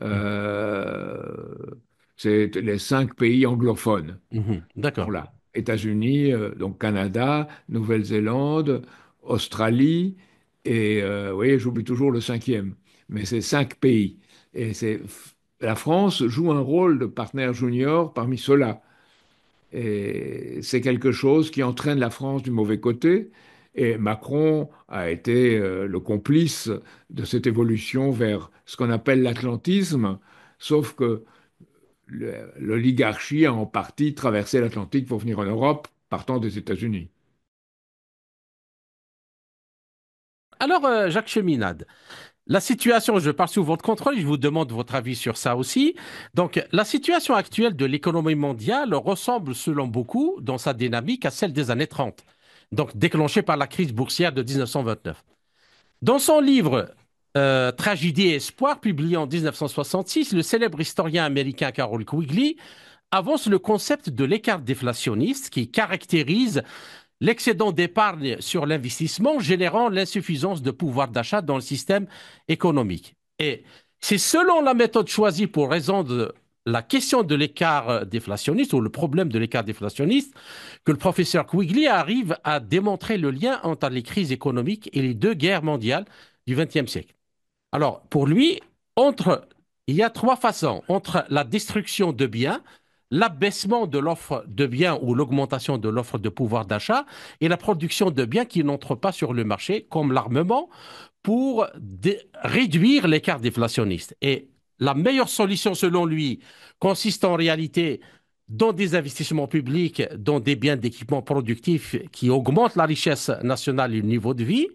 mhm, Euh, c'est les cinq pays anglophones. mhm. Sont D'accord. là. États-Unis, donc Canada, Nouvelle-Zélande, Australie, et oui, j'oublie toujours le cinquième, mais c'est cinq pays. Et la France joue un rôle de partenaire junior parmi ceux-là. Et c'est quelque chose qui entraîne la France du mauvais côté. Et Macron a été le complice de cette évolution vers ce qu'on appelle l'atlantisme, sauf que l'oligarchie a en partie traversé l'Atlantique pour venir en Europe, partant des États-Unis. Alors, Jacques Cheminade, la situation, je pars sous votre contrôle, je vous demande votre avis sur ça aussi. Donc, la situation actuelle de l'économie mondiale ressemble, selon beaucoup, dans sa dynamique, à celle des années 30, donc déclenchée par la crise boursière de 1929. Dans son livre Tragédie et espoir, publié en 1966, le célèbre historien américain Carroll Quigley avance le concept de l'écart déflationniste qui caractérise l'excédent d'épargne sur l'investissement générant l'insuffisance de pouvoir d'achat dans le système économique. Et c'est selon la méthode choisie pour résoudre la question de l'écart déflationniste ou le problème de l'écart déflationniste que le professeur Quigley arrive à démontrer le lien entre les crises économiques et les deux guerres mondiales du XXe siècle. Alors, pour lui, il y a trois façons. Entre la destruction de biens, l'abaissement de l'offre de biens ou l'augmentation de l'offre de pouvoir d'achat et la production de biens qui n'entrent pas sur le marché, comme l'armement, pour réduire l'écart déflationniste. Et la meilleure solution, selon lui, consiste en réalité dans des investissements publics, dans des biens d'équipement productifs qui augmentent la richesse nationale et le niveau de vie.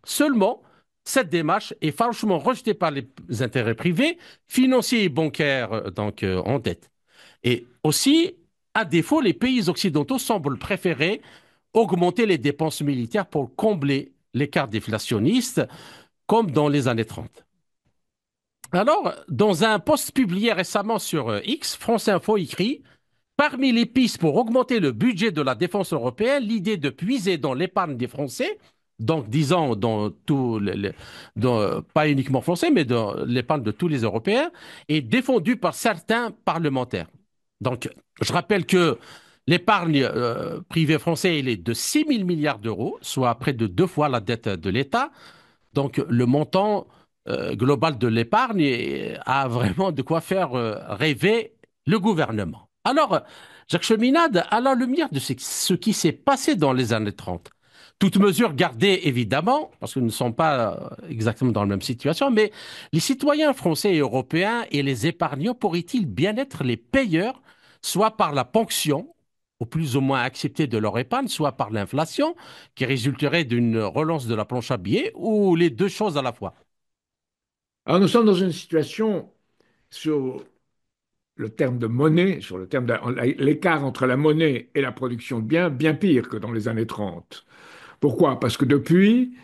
Seulement, cette démarche est farouchement rejetée par les intérêts privés, financiers et bancaires, en dette. Et aussi, à défaut, les pays occidentaux semblent préférer augmenter les dépenses militaires pour combler l'écart déflationniste, comme dans les années 30. Alors, dans un post publié récemment sur X, France Info écrit: parmi les pistes pour augmenter le budget de la défense européenne, l'idée de puiser dans l'épargne des Français, donc disons dans pas uniquement français, mais dans l'épargne de tous les Européens, est défendue par certains parlementaires. Donc, je rappelle que l'épargne privée française, elle est de 6 000 milliards d'euros, soit près de deux fois la dette de l'État. Donc, le montant global de l'épargne a vraiment de quoi faire rêver le gouvernement. Alors, Jacques Cheminade, à la lumière de ce qui s'est passé dans les années 30, toutes mesures gardées évidemment, parce que nous ne sommes pas exactement dans la même situation, mais les citoyens français et européens et les épargnants pourraient-ils bien être les payeurs, soit par la ponction, ou plus ou moins acceptée de leur épargne, soit par l'inflation, qui résulterait d'une relance de la planche à billets, ou les deux choses à la fois? Alors nous sommes dans une situation sur le terme de monnaie, sur le terme l'écart entre la monnaie et la production de biens, bien pire que dans les années 30. Pourquoi? Parce que depuis,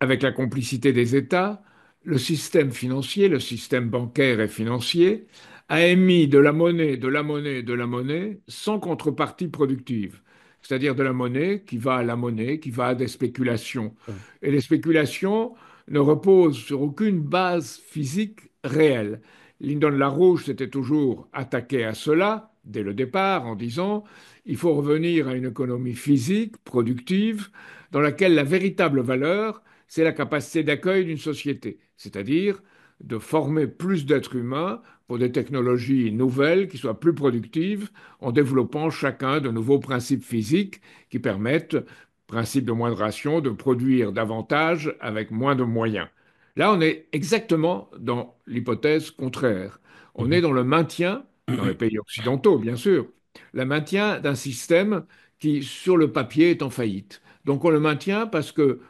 avec la complicité des États, le système financier, le système bancaire et financier a émis de la monnaie, de la monnaie, de la monnaie sans contrepartie productive. C'est-à-dire de la monnaie qui va à la monnaie, qui va à des spéculations. Et les spéculations ne reposent sur aucune base physique réelle. Lyndon LaRouche s'était toujours attaqué à cela dès le départ en disant il faut revenir à une économie physique, productive, dans laquelle la véritable valeur, c'est la capacité d'accueil d'une société, c'est-à-dire de former plus d'êtres humains pour des technologies nouvelles qui soient plus productives en développant chacun de nouveaux principes physiques qui permettent, principe de modération, de produire davantage avec moins de moyens. Là, on est exactement dans l'hypothèse contraire. On est Mhm. dans le maintien, dans les pays occidentaux, bien sûr, le maintien d'un système qui, sur le papier, est en faillite. Donc on le maintient parce que,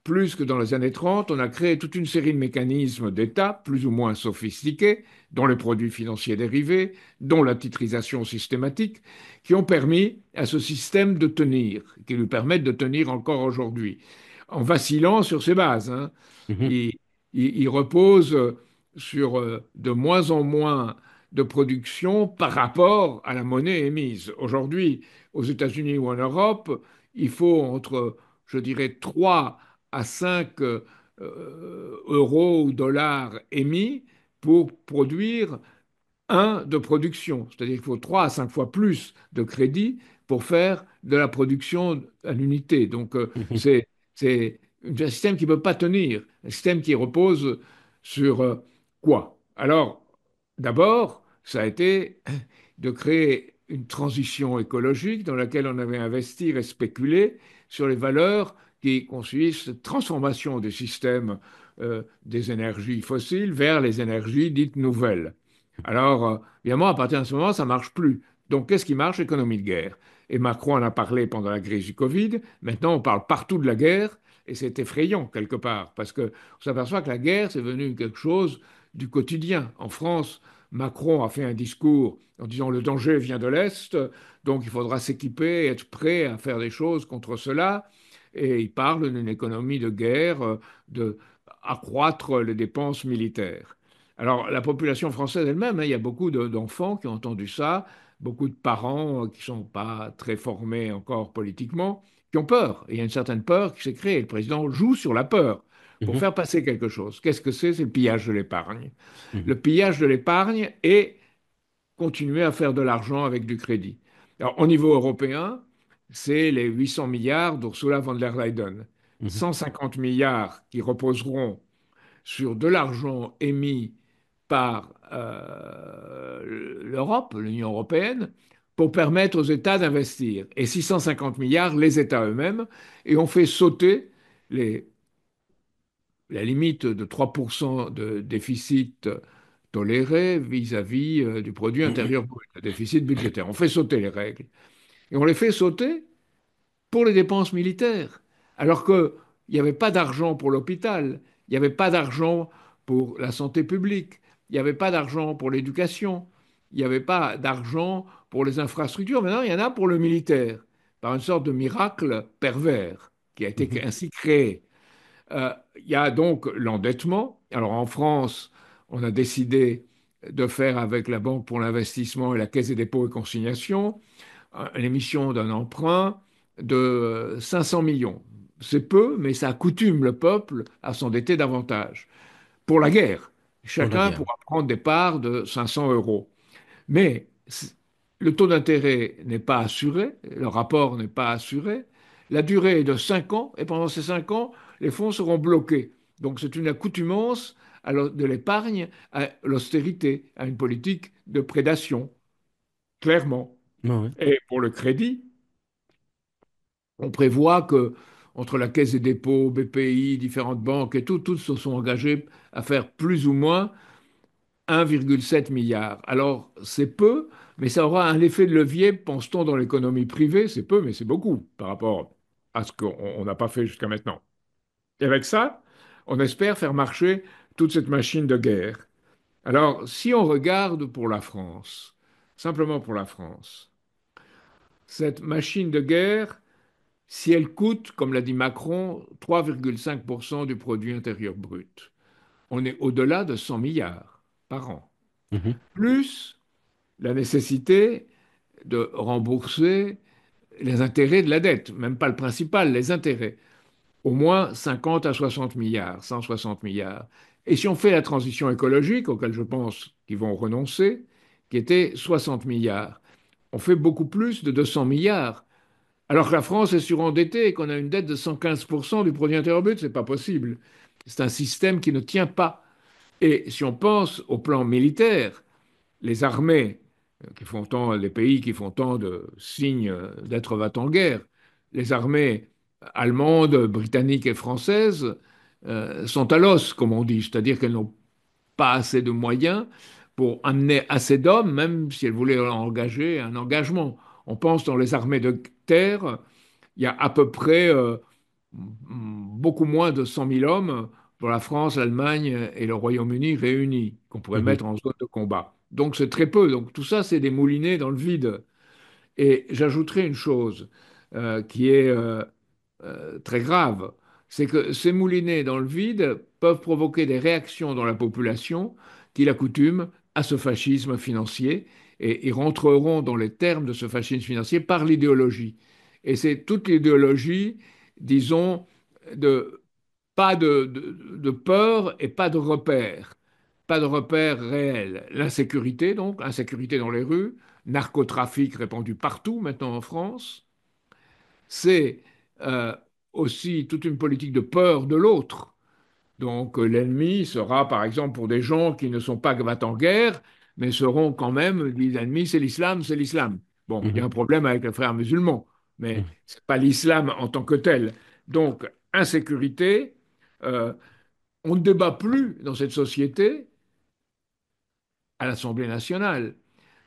plus que dans les années 30, on a créé toute une série de mécanismes d'État, plus ou moins sophistiqués, dont les produits financiers dérivés, dont la titrisation systématique, qui ont permis à ce système de tenir, qui lui permettent de tenir encore aujourd'hui, en vacillant sur ses bases, hein. Mhm. Il, il repose sur de moins en moins de production par rapport à la monnaie émise. Aujourd'hui, aux États-Unis ou en Europe, il faut entre, je dirais, 3 à 5 euros ou dollars émis pour produire un de production. C'est-à-dire qu'il faut 3 à 5 fois plus de crédit pour faire de la production à l'unité. Donc, Mhm. c'est un système qui ne peut pas tenir, un système qui repose sur quoi? Alors, d'abord, ça a été de créer une transition écologique dans laquelle on avait investi et spéculé sur les valeurs qui constituent cette transformation des systèmes des énergies fossiles vers les énergies dites nouvelles. Alors, évidemment, à partir de ce moment, ça ne marche plus. Donc, qu'est-ce qui marche? Économie de guerre. Et Macron en a parlé pendant la crise du Covid. Maintenant, on parle partout de la guerre. Et c'est effrayant quelque part, parce qu'on s'aperçoit que la guerre, c'est devenu quelque chose du quotidien. En France, Macron a fait un discours en disant le danger vient de l'Est, donc il faudra s'équiper, être prêt à faire des choses contre cela. Et il parle d'une économie de guerre, de accroître les dépenses militaires. Alors la population française elle-même, hein, il y a beaucoup d'enfants qui ont entendu ça, beaucoup de parents qui ne sont pas très formés encore politiquement, qui ont peur. Et il y a une certaine peur qui s'est créée. Le président joue sur la peur pour Mhm. faire passer quelque chose. Qu'est-ce que c'est? C'est le pillage de l'épargne. Mhm. Le pillage de l'épargne et continuer à faire de l'argent avec du crédit. Alors, au niveau européen, c'est les 800 milliards d'Ursula von der Leyen. Mhm. 150 milliards qui reposeront sur de l'argent émis par l'Europe, l'Union européenne, pour permettre aux États d'investir. Et 650 milliards, les États eux-mêmes. Et on fait sauter les la limite de 3% de déficit toléré vis-à-vis du produit intérieur brut, le déficit budgétaire. On fait sauter les règles. Et on les fait sauter pour les dépenses militaires. Alors qu'il n'y avait pas d'argent pour l'hôpital, il n'y avait pas d'argent pour la santé publique, il n'y avait pas d'argent pour l'éducation, il n'y avait pas d'argent pour les infrastructures. Maintenant, il y en a pour le militaire, par une sorte de miracle pervers qui a été Mhm. ainsi créé. Il y a donc l'endettement. Alors en France, on a décidé de faire avec la Banque pour l'investissement et la Caisse des dépôts et consignations l'émission d'un emprunt de 500 millions. C'est peu, mais ça accoutume le peuple à s'endetter davantage. Pour la guerre, Pour la chacun guerre. pourra prendre des parts de 500 euros. Mais le taux d'intérêt n'est pas assuré, le rapport n'est pas assuré, la durée est de 5 ans, et pendant ces 5 ans, les fonds seront bloqués. Donc c'est une accoutumance de l'épargne à l'austérité, à une politique de prédation, clairement. Ouais, ouais. Et pour le crédit, on prévoit que entre la Caisse des dépôts, BPI, différentes banques et tout, tous se sont engagés à faire plus ou moins 1,7 milliard. Alors, c'est peu, mais ça aura un effet de levier, pense-t-on, dans l'économie privée. C'est peu, mais c'est beaucoup par rapport à ce qu'on n'a pas fait jusqu'à maintenant. Et avec ça, on espère faire marcher toute cette machine de guerre. Alors, si on regarde pour la France, simplement pour la France, cette machine de guerre, si elle coûte, comme l'a dit Macron, 3,5% du produit intérieur brut, on est au-delà de 100 milliards par an. Mhm. Plus la nécessité de rembourser les intérêts de la dette, même pas le principal, les intérêts. Au moins 50 à 60 milliards, 160 milliards. Et si on fait la transition écologique, auquel je pense qu'ils vont renoncer, qui était 60 milliards, on fait beaucoup plus de 200 milliards. Alors que la France est surendettée et qu'on a une dette de 115% du produit intérieur brut, c'est pas possible. C'est un système qui ne tient pas. Et si on pense au plan militaire, les armées qui font tant, les pays qui font tant de signes d'être va-t-en-guerre, les armées allemandes, britanniques et françaises sont à l'os, comme on dit, c'est-à-dire qu'elles n'ont pas assez de moyens pour amener assez d'hommes, même si elles voulaient engager un engagement. On pense dans les armées de terre, il y a à peu près beaucoup moins de 100 000 hommes pour la France, l'Allemagne et le Royaume-Uni réunis, qu'on pourrait Mhm. mettre en zone de combat. Donc c'est très peu. Donc tout ça, c'est des moulinets dans le vide. Et j'ajouterai une chose qui est très grave, c'est que ces moulinets dans le vide peuvent provoquer des réactions dans la population qui l'accoutument à ce fascisme financier et ils rentreront dans les termes de ce fascisme financier par l'idéologie. Et c'est toute l'idéologie, disons, de pas de peur et pas de repères. Pas de repères réels. L'insécurité, donc, insécurité dans les rues, narcotrafic répandu partout maintenant en France, c'est euh, aussi toute une politique de peur de l'autre. Donc l'ennemi sera, par exemple, pour des gens qui ne sont pas combattants en guerre, mais seront quand même, dit l'ennemi, c'est l'islam, c'est l'islam. Bon, il y a Mhm. un problème avec les frères musulmans, mais Mhm. ce n'est pas l'islam en tant que tel. Donc, insécurité, euh, on ne débat plus dans cette société, à l'Assemblée nationale,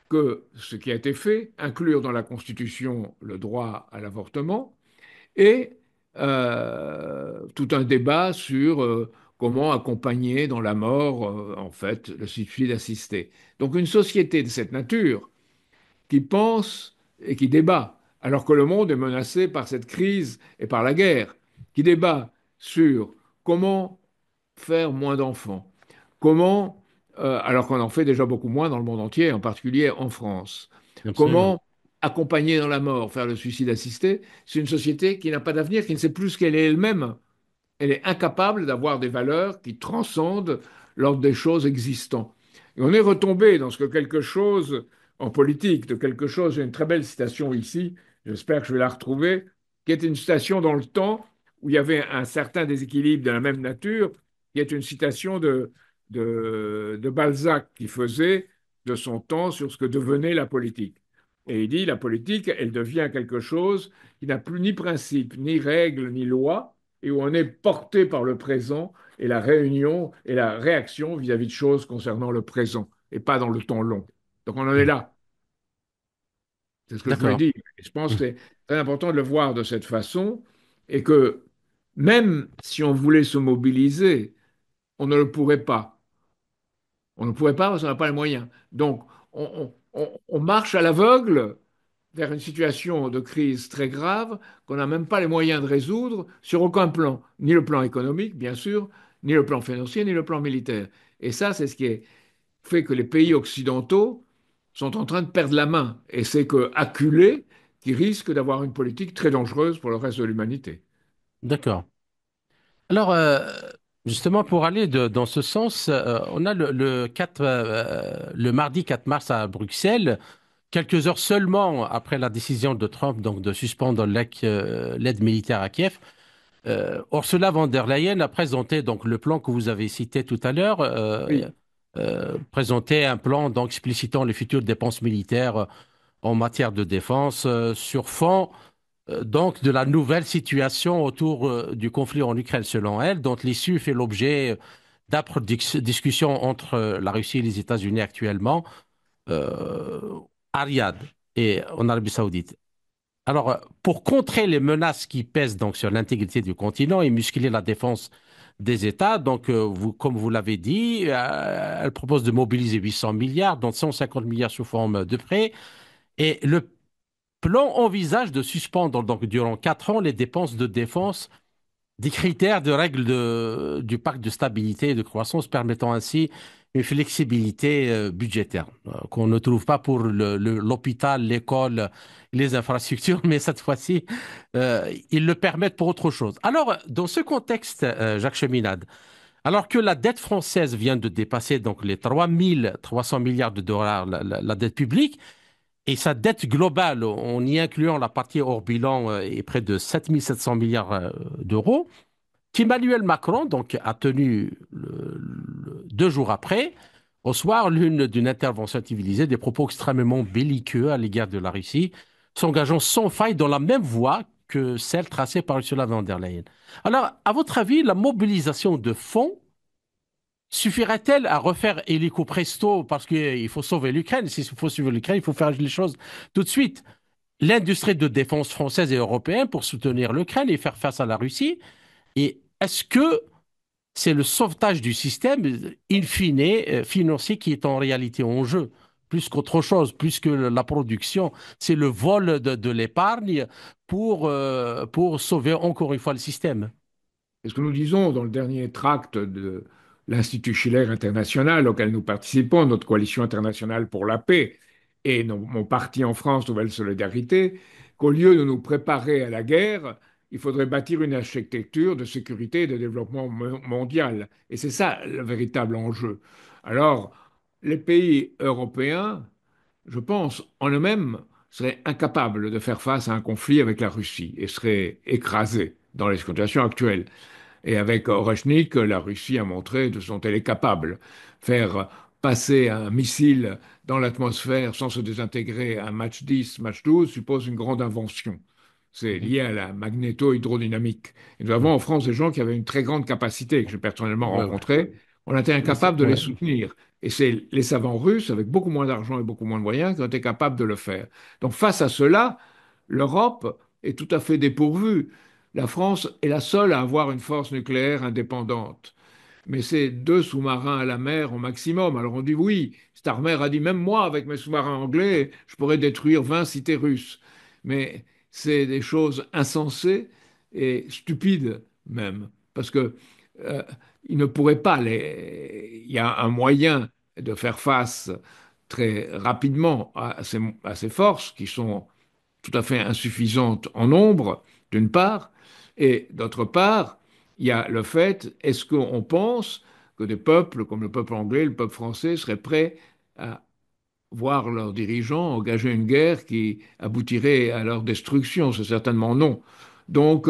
que ce qui a été fait, inclure dans la Constitution le droit à l'avortement, et tout un débat sur comment accompagner dans la mort, en fait, le suicide assisté. Donc une société de cette nature qui pense et qui débat, alors que le monde est menacé par cette crise et par la guerre, qui débat sur comment faire moins d'enfants, comment, alors qu'on en fait déjà beaucoup moins dans le monde entier, en particulier en France, Absolument. comment accompagner dans la mort, faire le suicide assisté, c'est une société qui n'a pas d'avenir, qui ne sait plus ce qu'elle est elle-même. Elle est incapable d'avoir des valeurs qui transcendent l'ordre des choses existants. Et on est retombé dans ce que quelque chose en politique, de quelque chose, j'ai une très belle citation ici, j'espère que je vais la retrouver, qui est une citation dans le temps où il y avait un certain déséquilibre de la même nature, qui est une citation de Balzac qui faisait de son temps sur ce que devenait la politique. Et il dit, la politique, elle devient quelque chose qui n'a plus ni principe, ni règle, ni loi, et où on est porté par le présent et la réunion et la réaction vis-à-vis de choses concernant le présent et pas dans le temps long. Donc on en est Mhm. là. C'est ce que je voulais D'accord. dire. Et je pense Mhm. que c'est très important de le voir de cette façon et que même si on voulait se mobiliser, on ne le pourrait pas. On ne pourrait pas parce qu'on n'a pas les moyens. Donc on marche à l'aveugle vers une situation de crise très grave qu'on n'a même pas les moyens de résoudre sur aucun plan, ni le plan économique, bien sûr, ni le plan financier, ni le plan militaire. Et ça, c'est ce qui fait que les pays occidentaux sont en train de perdre la main. Et c'est que acculés qui risquent d'avoir une politique très dangereuse pour le reste de l'humanité. D'accord. Alors, justement, pour aller dans ce sens, on a le mardi 4 mars à Bruxelles, quelques heures seulement après la décision de Trump donc, de suspendre l'aide militaire à Kiev. Ursula von der Leyen a présenté donc, le plan que vous avez cité tout à l'heure, Oui, présenté un plan donc, explicitant les futures dépenses militaires en matière de défense sur fond donc de la nouvelle situation autour du conflit en Ukraine, selon elle, dont l'issue fait l'objet d'âpres discussions entre la Russie et les États-Unis actuellement, euh, à Riyad et en Arabie Saoudite. Alors, pour contrer les menaces qui pèsent donc sur l'intégrité du continent et muscler la défense des États, donc comme vous l'avez dit, elle propose de mobiliser 800 milliards, dont 150 milliards sous forme de prêts, et le plan envisage de suspendre donc durant 4 ans les dépenses de défense des critères de règles du pacte de stabilité et de croissance permettant ainsi une flexibilité budgétaire qu'on ne trouve pas pour l'hôpital, l'école, les infrastructures, mais cette fois-ci, ils le permettent pour autre chose. Alors, dans ce contexte, Jacques Cheminade, alors que la dette française vient de dépasser donc les 3 300 milliards de dollars, la dette publique, et sa dette globale, en y incluant la partie hors bilan, est près de 7 700 milliards d'euros, qu'Emmanuel Macron donc, a tenu 2 jours après, au soir, l'une d'une intervention civilisée, des propos extrêmement belliqueux à l'égard de la Russie, s'engageant sans faille dans la même voie que celle tracée par Ursula von der Leyen. Alors, à votre avis, la mobilisation de fonds suffirait-elle à refaire illico presto parce qu'il faut sauver l'Ukraine? S'il faut sauver l'Ukraine, il faut faire les choses tout de suite. L'industrie de défense française et européenne pour soutenir l'Ukraine et faire face à la Russie. Et est-ce que c'est le sauvetage du système, in fine, financier, qui est en réalité en jeu, plus qu'autre chose, plus que la production? C'est le vol de l'épargne pour sauver encore une fois le système. c'est ce que nous disons dans le dernier tract de l'Institut Schiller International auquel nous participons, notre coalition internationale pour la paix et mon parti en France, Nouvelle Solidarité, qu'au lieu de nous préparer à la guerre, il faudrait bâtir une architecture de sécurité et de développement mondial. Et c'est ça le véritable enjeu. Alors, les pays européens, je pense, en eux-mêmes, seraient incapables de faire face à un conflit avec la Russie et seraient écrasés dans les situations actuelles. Et avec Oreshnik, la Russie a montré de ce dont elle est capable. Faire passer un missile dans l'atmosphère sans se désintégrer à Mach 10, Mach 12 suppose une grande invention. C'est Mhm. lié à la magnéto-hydrodynamique. Et nous avons Mhm. en France des gens qui avaient une très grande capacité, que j'ai personnellement Ouais, ouais. rencontrés. On a été incapable de les Ouais. soutenir. Et c'est les savants russes, avec beaucoup moins d'argent et beaucoup moins de moyens, qui ont été capables de le faire. Donc face à cela, l'Europe est tout à fait dépourvue. La France est la seule à avoir une force nucléaire indépendante. Mais c'est deux sous-marins à la mer au maximum. Alors on dit oui, Starmer a dit même moi, avec mes sous-marins anglais, je pourrais détruire 20 cités russes. Mais c'est des choses insensées et stupides même. Parce que euh, il ne pourrait pas les... Il y a un moyen de faire face très rapidement à ces forces qui sont tout à fait insuffisantes en nombre, d'une part, et d'autre part, il y a le fait, est-ce qu'on pense que des peuples comme le peuple anglais, le peuple français, seraient prêts à voir leurs dirigeants engager une guerre qui aboutirait à leur destruction? C'est certainement non. Donc,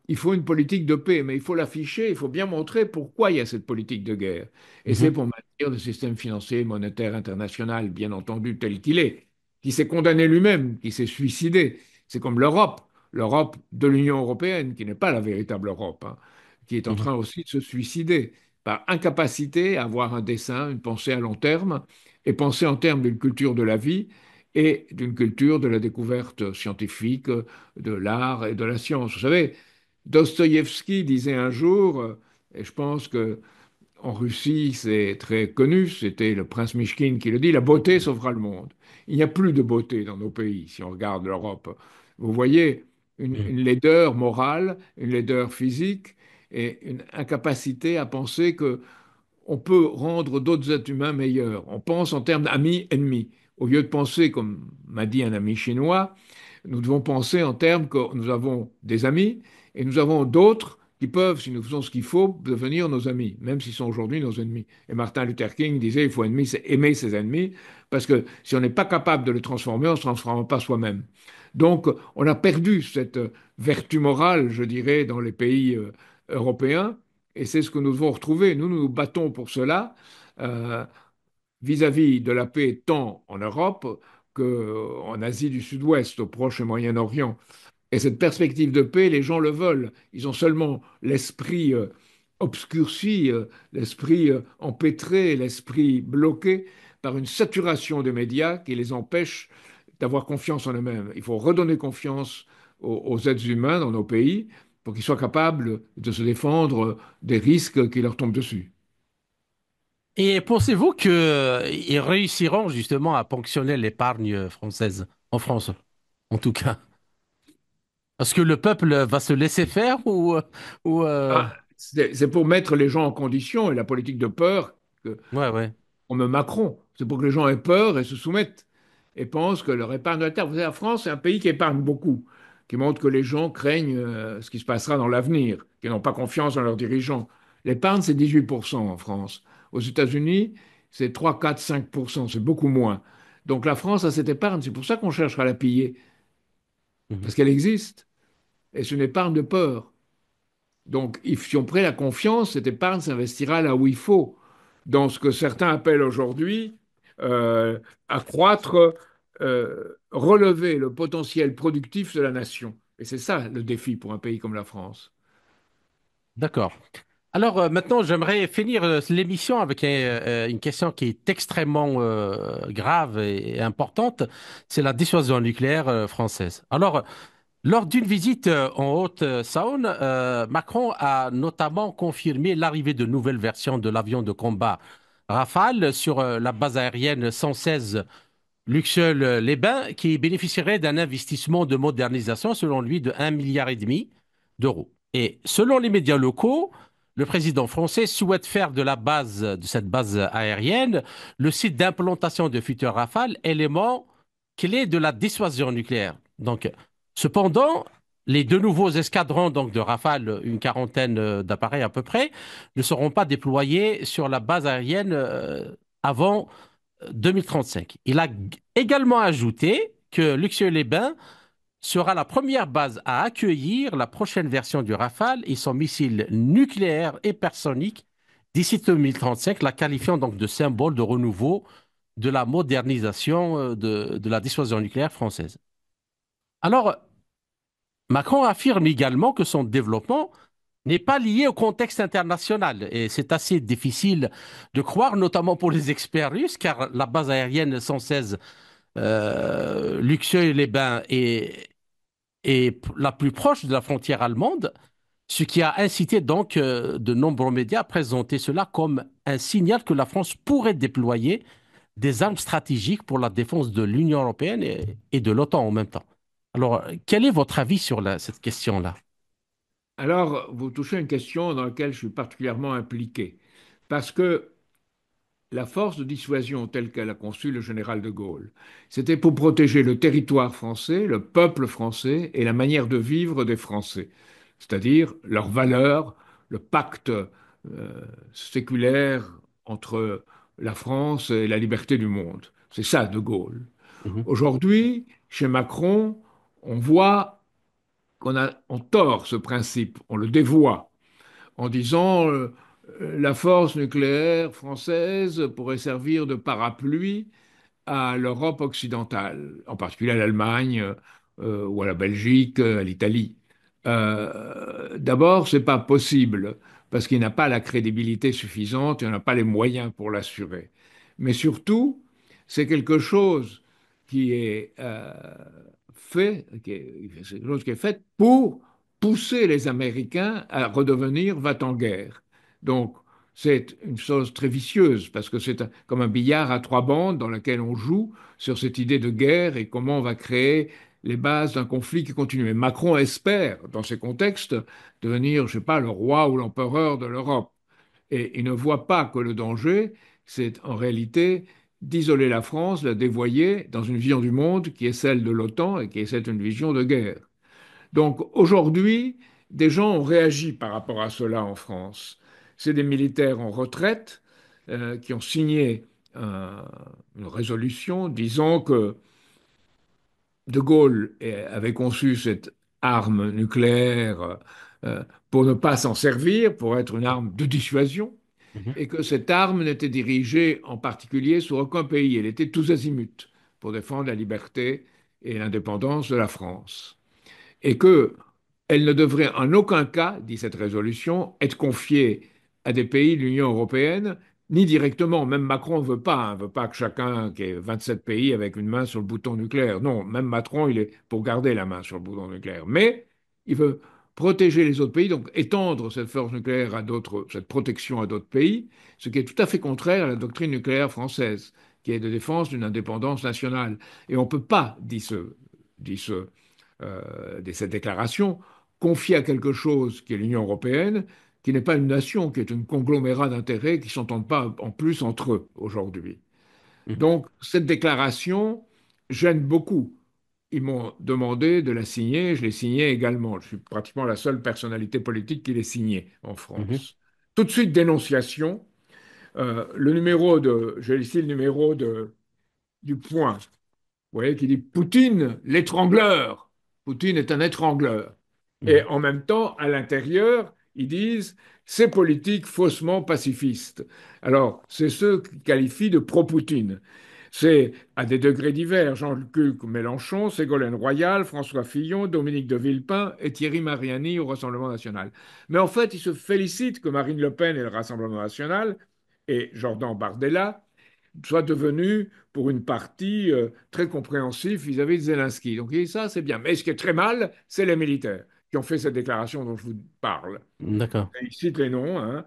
il faut une politique de paix, mais il faut l'afficher, il faut bien montrer pourquoi il y a cette politique de guerre. Et c'est Mhm. pour maintenir le système financier et monétaire international, bien entendu, tel qu'il est, qui s'est condamné lui-même, qui s'est suicidé. C'est comme l'Europe, l'Europe de l'Union européenne, qui n'est pas la véritable Europe, hein, qui est en Mhm. train aussi de se suicider par incapacité à avoir un dessein, une pensée à long terme et penser en termes d'une culture de la vie et d'une culture de la découverte scientifique, de l'art et de la science. Vous savez, Dostoïevski disait un jour, et je pense que en Russie c'est très connu, c'était le prince Mishkin qui le dit, la beauté sauvera le monde. Il n'y a plus de beauté dans nos pays si on regarde l'Europe. Vous voyez Mhm. une laideur morale, une laideur physique et une incapacité à penser que on peut rendre d'autres êtres humains meilleurs. On pense en termes d'amis-ennemis. Au lieu de penser, comme m'a dit un ami chinois, nous devons penser en termes que nous avons des amis et nous avons d'autres qui peuvent, si nous faisons ce qu'il faut, devenir nos amis, même s'ils sont aujourd'hui nos ennemis. Et Martin Luther King disait il faut aimer ses ennemis, parce que si on n'est pas capable de les transformer, on ne se transforme pas soi-même. Donc, on a perdu cette vertu morale, je dirais, dans les pays européens, et c'est ce que nous devons retrouver. Nous nous battons pour cela euh, vis-à-vis de la paix tant en Europe qu'en Asie du Sud-Ouest, au Proche et Moyen-Orient. Et cette perspective de paix, les gens le veulent. Ils ont seulement l'esprit obscurci, l'esprit empêtré, l'esprit bloqué par une saturation des médias qui les empêche d'avoir confiance en eux-mêmes. Il faut redonner confiance aux êtres humains dans nos pays pour qu'ils soient capables de se défendre des risques qui leur tombent dessus. Et pensez-vous qu'ils réussiront justement à ponctionner l'épargne française, en France, en tout cas? Est-ce que le peuple va se laisser faire ou. Ah, c'est pour mettre les gens en condition et la politique de peur Ouais, ouais. on me Macron. C'est pour que les gens aient peur et se soumettent et pensent que leur épargne doit être. Vous savez, la France, c'est un pays qui épargne beaucoup, qui montre que les gens craignent ce qui se passera dans l'avenir, qui n'ont pas confiance dans leurs dirigeants. L'épargne, c'est 18% en France. Aux États-Unis, c'est 3, 4, 5%, c'est beaucoup moins. Donc la France a cette épargne, c'est pour ça qu'on cherche à la piller, Mhm. parce qu'elle existe. Et c'est une épargne de peur. Donc, si on prête la confiance, cette épargne s'investira là où il faut, dans ce que certains appellent aujourd'hui euh, accroître, relever le potentiel productif de la nation. Et c'est ça le défi pour un pays comme la France. D'accord. Alors maintenant, j'aimerais finir l'émission avec une question qui est extrêmement grave et importante. C'est la dissuasion nucléaire française. Alors, lors d'une visite en Haute-Saône, Macron a notamment confirmé l'arrivée de nouvelles versions de l'avion de combat Rafale sur la base aérienne 116 Luxeuil-les-Bains, qui bénéficierait d'un investissement de modernisation, selon lui, de 1,5 milliard d'euros. Et selon les médias locaux, le président français souhaite faire de cette base aérienne le site d'implantation de futurs Rafale, élément clé de la dissuasion nucléaire. Donc, cependant, les deux nouveaux escadrons donc de Rafale, une quarantaine d'appareils à peu près, ne seront pas déployés sur la base aérienne avant 2035. Il a également ajouté que Luxeuil-les-Bains sera la première base à accueillir la prochaine version du Rafale et son missile nucléaire hypersonique d'ici 2035, la qualifiant donc de symbole de renouveau de la modernisation de la dissuasion nucléaire française. Alors, Macron affirme également que son développement n'est pas lié au contexte international. Et c'est assez difficile de croire, notamment pour les experts russes, car la base aérienne 116 Luxeuil-les-Bains est la plus proche de la frontière allemande, ce qui a incité donc de nombreux médias à présenter cela comme un signal que la France pourrait déployer des armes stratégiques pour la défense de l'Union européenne et de l'OTAN en même temps. Alors, quel est votre avis sur cette question-là? Alors, vous touchez à une question dans laquelle je suis particulièrement impliqué, parce que la force de dissuasion telle qu'elle a conçu le général de Gaulle, c'était pour protéger le territoire français, le peuple français et la manière de vivre des Français, c'est-à-dire leurs valeurs, le pacte séculaire entre la France et la liberté du monde. C'est ça, de Gaulle. Mhm, Aujourd'hui, chez Macron, on voit on tord ce principe, on le dévoie en disant la force nucléaire française pourrait servir de parapluie à l'Europe occidentale, en particulier à l'Allemagne ou à la Belgique, à l'Italie. D'abord, c'est pas possible parce qu'il n'a pas la crédibilité suffisante, il n'a pas les moyens pour l'assurer. Mais surtout, c'est quelque chose qui est c'est quelque chose qui est fait pour pousser les Américains à redevenir va-t-en-guerre. Donc, c'est une chose très vicieuse parce que c'est comme un billard à trois bandes dans lequel on joue sur cette idée de guerre et comment on va créer les bases d'un conflit qui continue. Et Macron espère, dans ces contextes, devenir, je sais pas, le roi ou l'empereur de l'Europe. Et il ne voit pas que le danger, c'est en réalité d'isoler la France, la dévoyer dans une vision du monde qui est celle de l'OTAN et qui est une vision de guerre. Donc aujourd'hui, des gens ont réagi par rapport à cela en France. C'est des militaires en retraite qui ont signé une résolution disant que De Gaulle avait conçu cette arme nucléaire pour ne pas s'en servir, pour être une arme de dissuasion, mhm, et que cette arme n'était dirigée en particulier sur aucun pays. Elle était tous azimuts pour défendre la liberté et l'indépendance de la France et que elle ne devrait en aucun cas, dit cette résolution, être confiée à des pays de l'Union européenne, ni directement. Même Macron ne veut pas, hein, veut pas que chacun, qui est 27 pays, avec une main sur le bouton nucléaire. Non, même Macron, il est pour garder la main sur le bouton nucléaire. Mais il veut protéger les autres pays, donc étendre cette force nucléaire à d'autres, cette protection à d'autres pays, ce qui est tout à fait contraire à la doctrine nucléaire française, qui est de défense d'une indépendance nationale. Et on ne peut pas, de cette déclaration, confier à quelque chose qui est l'Union européenne, qui n'est pas une nation, qui est un conglomérat d'intérêts qui ne s'entendent pas en plus entre eux aujourd'hui. mhm, Donc cette déclaration gêne beaucoup. Ils m'ont demandé de la signer, je l'ai signée également. Je suis pratiquement la seule personnalité politique qui l'ait signée en mhm, France. Tout de suite, dénonciation. Le numéro de, j'ai ici le numéro du Point, vous voyez, qui dit Poutine, l'étrangleur. Poutine est un étrangleur. Et mhm, en même temps, à l'intérieur, ils disent ces politiques faussement pacifistes. Alors, c'est ceux qui qualifient de pro-Poutine. C'est à des degrés divers. Jean-Luc Mélenchon, Ségolène Royal, François Fillon, Dominique de Villepin et Thierry Mariani au Rassemblement national. Mais en fait, ils se félicitent que Marine Le Pen et le Rassemblement national et Jordan Bardella soit devenu, pour une partie, très compréhensif vis-à-vis de Zelensky. Donc, il dit ça, c'est bien. Mais ce qui est très mal, c'est les militaires qui ont fait cette déclaration dont je vous parle. d'accord. Et il cite les noms, hein,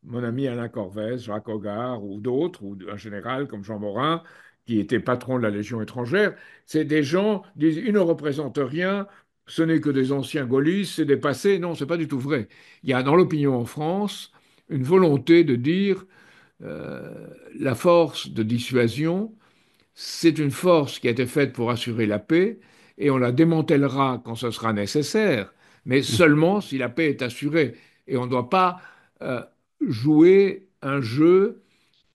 mon ami Alain Corvès, Jacques Hogar ou d'autres, ou un général comme Jean Morin, qui était patron de la Légion étrangère. C'est des gens qui disent, ils ne représentent rien, ce n'est que des anciens gaullistes, c'est des passés. Non, c'est pas du tout vrai. Il y a dans l'opinion en France une volonté de dire la force de dissuasion, c'est une force qui a été faite pour assurer la paix et on la démantèlera quand ce sera nécessaire, mais Mhm, seulement si la paix est assurée. Et on ne doit pas euh, jouer un jeu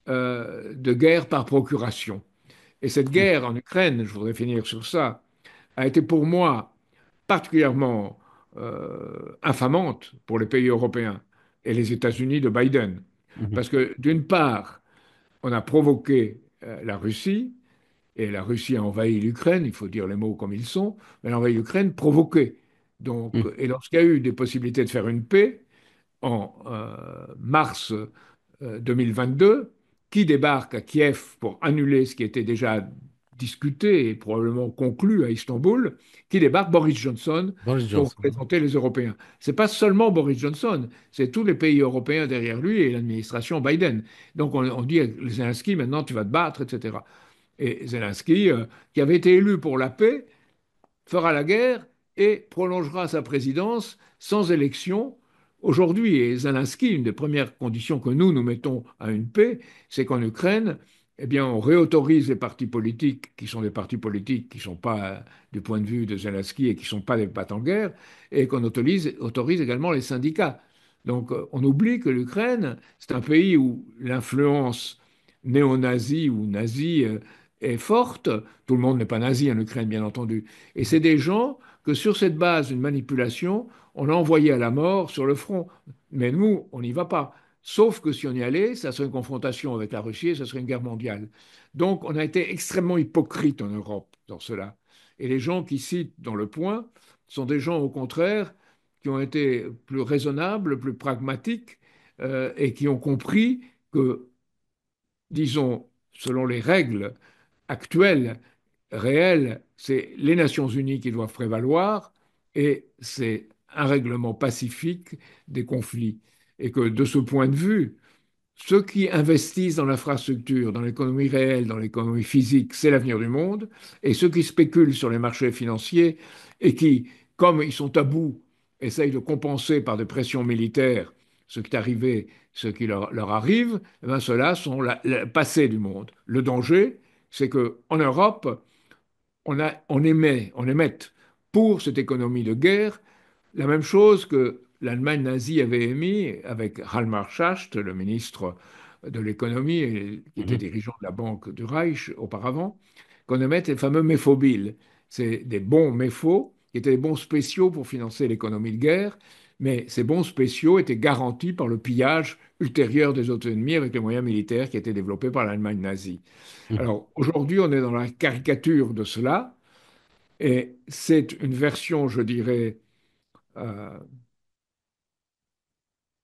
de guerre par procuration. Et cette mhm, guerre en Ukraine, je voudrais finir sur ça, a été pour moi particulièrement infamante pour les pays européens et les États-Unis de Biden. Mhm. Parce que d'une part, on a provoqué la Russie, et la Russie a envahi l'Ukraine, il faut dire les mots comme ils sont, mais elle a envahi l'Ukraine provoquée. Donc, Mhm. et lorsqu'il y a eu des possibilités de faire une paix, en mars 2022, qui débarque à Kiev pour annuler ce qui était déjà discuté et probablement conclu à Istanbul, qui débarque Boris Johnson Boris pour Johnson. représenter les Européens. C'est pas seulement Boris Johnson, c'est tous les pays européens derrière lui et l'administration Biden. Donc on dit à Zelensky, maintenant tu vas te battre, etc. Et Zelensky, qui avait été élu pour la paix, fera la guerre et prolongera sa présidence sans élection. Aujourd'hui, et Zelensky, une des premières conditions que nous mettons à une paix, c'est qu'en Ukraine, eh bien, on réautorise les partis politiques, qui sont des partis politiques qui ne sont pas, du point de vue de Zelensky, et qui ne sont pas des pattes en guerre, et qu'on autorise également les syndicats. Donc, on oublie que l'Ukraine, c'est un pays où l'influence néo-nazie ou nazie est forte. Tout le monde n'est pas nazi en Ukraine, bien entendu. Et c'est des gens que sur cette base d'une manipulation, on a envoyé à la mort sur le front. Mais nous, on n'y va pas. Sauf que si on y allait, ça serait une confrontation avec la Russie et ça serait une guerre mondiale. Donc on a été extrêmement hypocrite en Europe dans cela. Et les gens qui citent dans le point sont des gens au contraire qui ont été plus raisonnables, plus pragmatiques et qui ont compris que, disons, selon les règles actuelles, réel, c'est les Nations Unies qui doivent prévaloir et c'est un règlement pacifique des conflits. Et que de ce point de vue, ceux qui investissent dans l'infrastructure, dans l'économie réelle, dans l'économie physique, c'est l'avenir du monde. Et ceux qui spéculent sur les marchés financiers et qui, comme ils sont à bout, essayent de compenser par des pressions militaires ce qui est arrivé, ce qui leur arrive, eh bien, ceux-là sont le passé du monde. Le danger, c'est qu'en Europe, on émette pour cette économie de guerre la même chose que l'Allemagne nazie avait émis avec Hjalmar Schacht, le ministre de l'économie et qui était Mhm. dirigeant de la Banque du Reich auparavant, qu'on émette les fameux méphobiles. C'est des bons méfaux qui étaient des bons spéciaux pour financer l'économie de guerre, mais ces bons spéciaux étaient garantis par le pillage ultérieur des autres ennemis avec les moyens militaires qui étaient développés par l'Allemagne nazie. Mhm. Alors aujourd'hui, on est dans la caricature de cela, et c'est une version, je dirais, euh,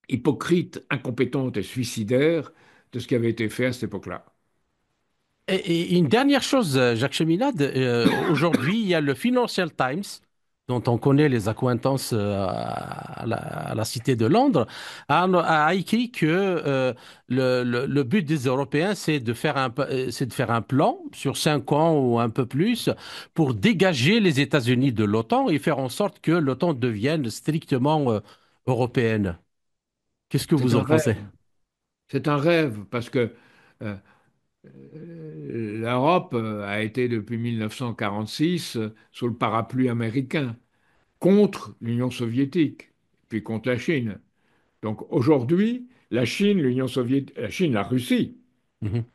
hypocrite, incompétente et suicidaire de ce qui avait été fait à cette époque-là. Et une dernière chose, Jacques Cheminade, aujourd'hui, il y a le Financial Times, dont on connaît les accointances à la Cité de Londres, a écrit que le but des Européens, c'est de faire un plan sur 5 ans ou un peu plus pour dégager les États-Unis de l'OTAN et faire en sorte que l'OTAN devienne strictement européenne. Qu'est-ce que C'est vous un en pensez? rêve. C'est un rêve parce que euh, l'Europe a été depuis 1946 sous le parapluie américain contre l'Union soviétique, puis contre la Chine. Donc aujourd'hui, la Chine, l'Union soviétique, la Chine, la Russie Mhm,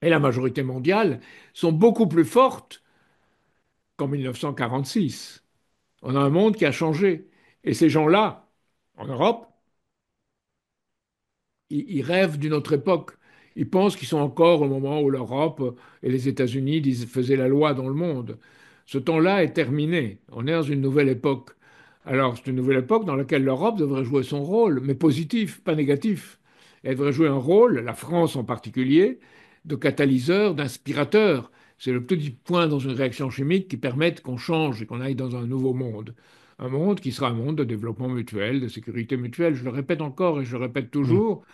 et la majorité mondiale sont beaucoup plus fortes qu'en 1946. On a un monde qui a changé. Et ces gens-là, en Europe, ils rêvent d'une autre époque. Ils pensent qu'ils sont encore au moment où l'Europe et les États-Unis faisaient la loi dans le monde. Ce temps-là est terminé. On est dans une nouvelle époque. Alors, c'est une nouvelle époque dans laquelle l'Europe devrait jouer son rôle, mais positif, pas négatif. Elle devrait jouer un rôle, la France en particulier, de catalyseur, d'inspirateur. C'est le petit point dans une réaction chimique qui permette qu'on change et qu'on aille dans un nouveau monde. Un monde qui sera un monde de développement mutuel, de sécurité mutuelle. Je le répète encore et je le répète mhm, toujours,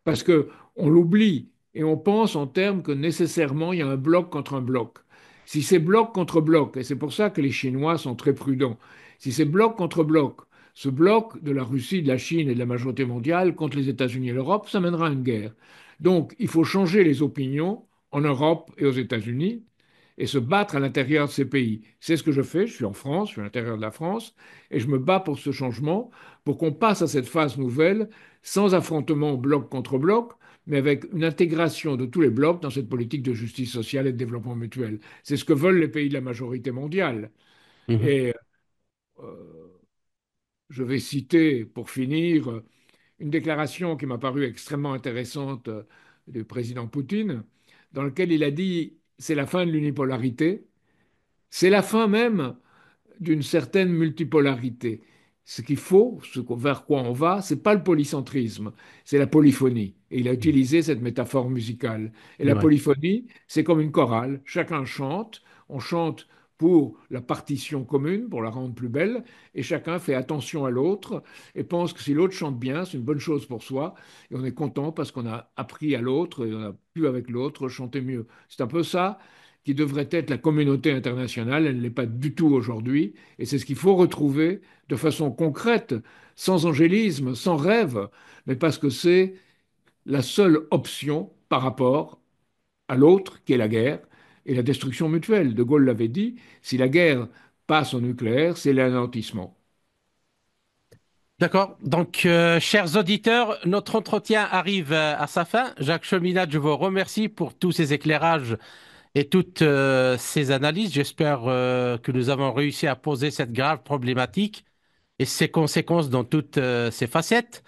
parce que on l'oublie et on pense en termes que nécessairement il y a un bloc contre un bloc. Si c'est bloc contre bloc, et c'est pour ça que les Chinois sont très prudents, si c'est bloc contre bloc, ce bloc de la Russie, de la Chine et de la majorité mondiale contre les États-Unis et l'Europe, ça mènera à une guerre. Donc il faut changer les opinions en Europe et aux États-Unis et se battre à l'intérieur de ces pays. C'est ce que je fais, je suis en France, je suis à l'intérieur de la France, et je me bats pour ce changement, pour qu'on passe à cette phase nouvelle sans affrontement bloc contre bloc, mais avec une intégration de tous les blocs dans cette politique de justice sociale et de développement mutuel. C'est ce que veulent les pays de la majorité mondiale. mhm. Et je vais citer, pour finir, une déclaration qui m'a paru extrêmement intéressante du président Poutine, dans laquelle il a dit c'est la fin de l'unipolarité, c'est la fin même d'une certaine multipolarité. Ce qu'il faut, vers quoi on va, c'est pas le polycentrisme, c'est la polyphonie. Et il a utilisé cette métaphore musicale. Et la Ouais. polyphonie, c'est comme une chorale. Chacun chante, on chante pour la partition commune, pour la rendre plus belle, et chacun fait attention à l'autre et pense que si l'autre chante bien, c'est une bonne chose pour soi, et on est content parce qu'on a appris à l'autre et on a pu avec l'autre chanter mieux. C'est un peu ça qui devrait être la communauté internationale. Elle ne l'est pas du tout aujourd'hui. Et c'est ce qu'il faut retrouver de façon concrète, sans angélisme, sans rêve, mais parce que c'est la seule option par rapport à l'autre, qui est la guerre et la destruction mutuelle. De Gaulle l'avait dit, si la guerre passe au nucléaire, c'est l'anéantissement. D'accord. Donc, chers auditeurs, notre entretien arrive à sa fin. Jacques Cheminade, je vous remercie pour tous ces éclairages et toutes ces analyses. J'espère que nous avons réussi à poser cette grave problématique et ses conséquences dans toutes ses facettes.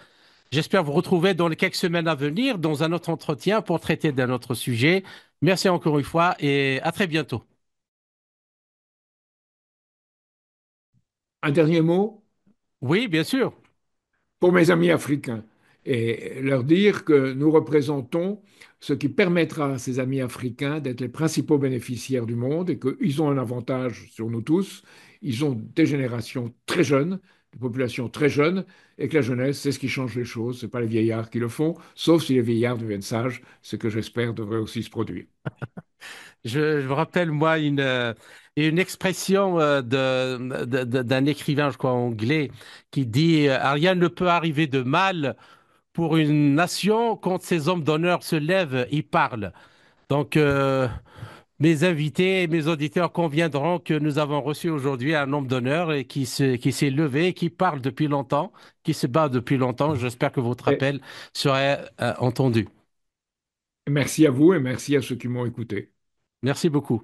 J'espère vous retrouver dans les quelques semaines à venir dans un autre entretien pour traiter d'un autre sujet. Merci encore une fois et à très bientôt. Un dernier mot, Oui, bien sûr. pour mes amis africains et leur dire que nous représentons ce qui permettra à ces amis africains d'être les principaux bénéficiaires du monde et qu'ils ont un avantage sur nous tous. Ils ont des générations très jeunes, des populations très jeunes, et que la jeunesse, c'est ce qui change les choses. Ce n'est pas les vieillards qui le font, sauf si les vieillards deviennent sages, ce que j'espère devrait aussi se produire. Je me rappelle, moi, une expression d'un écrivain, je crois, anglais, qui dit rien ne peut arriver de mal pour une nation quand ses hommes d'honneur se lèvent et parlent. Donc, mes invités et mes auditeurs conviendront que nous avons reçu aujourd'hui un homme d'honneur et qui s'est levé, qui parle depuis longtemps, qui se bat depuis longtemps. J'espère que votre Et appel serait entendu. merci à vous et merci à ceux qui m'ont écouté. Merci beaucoup.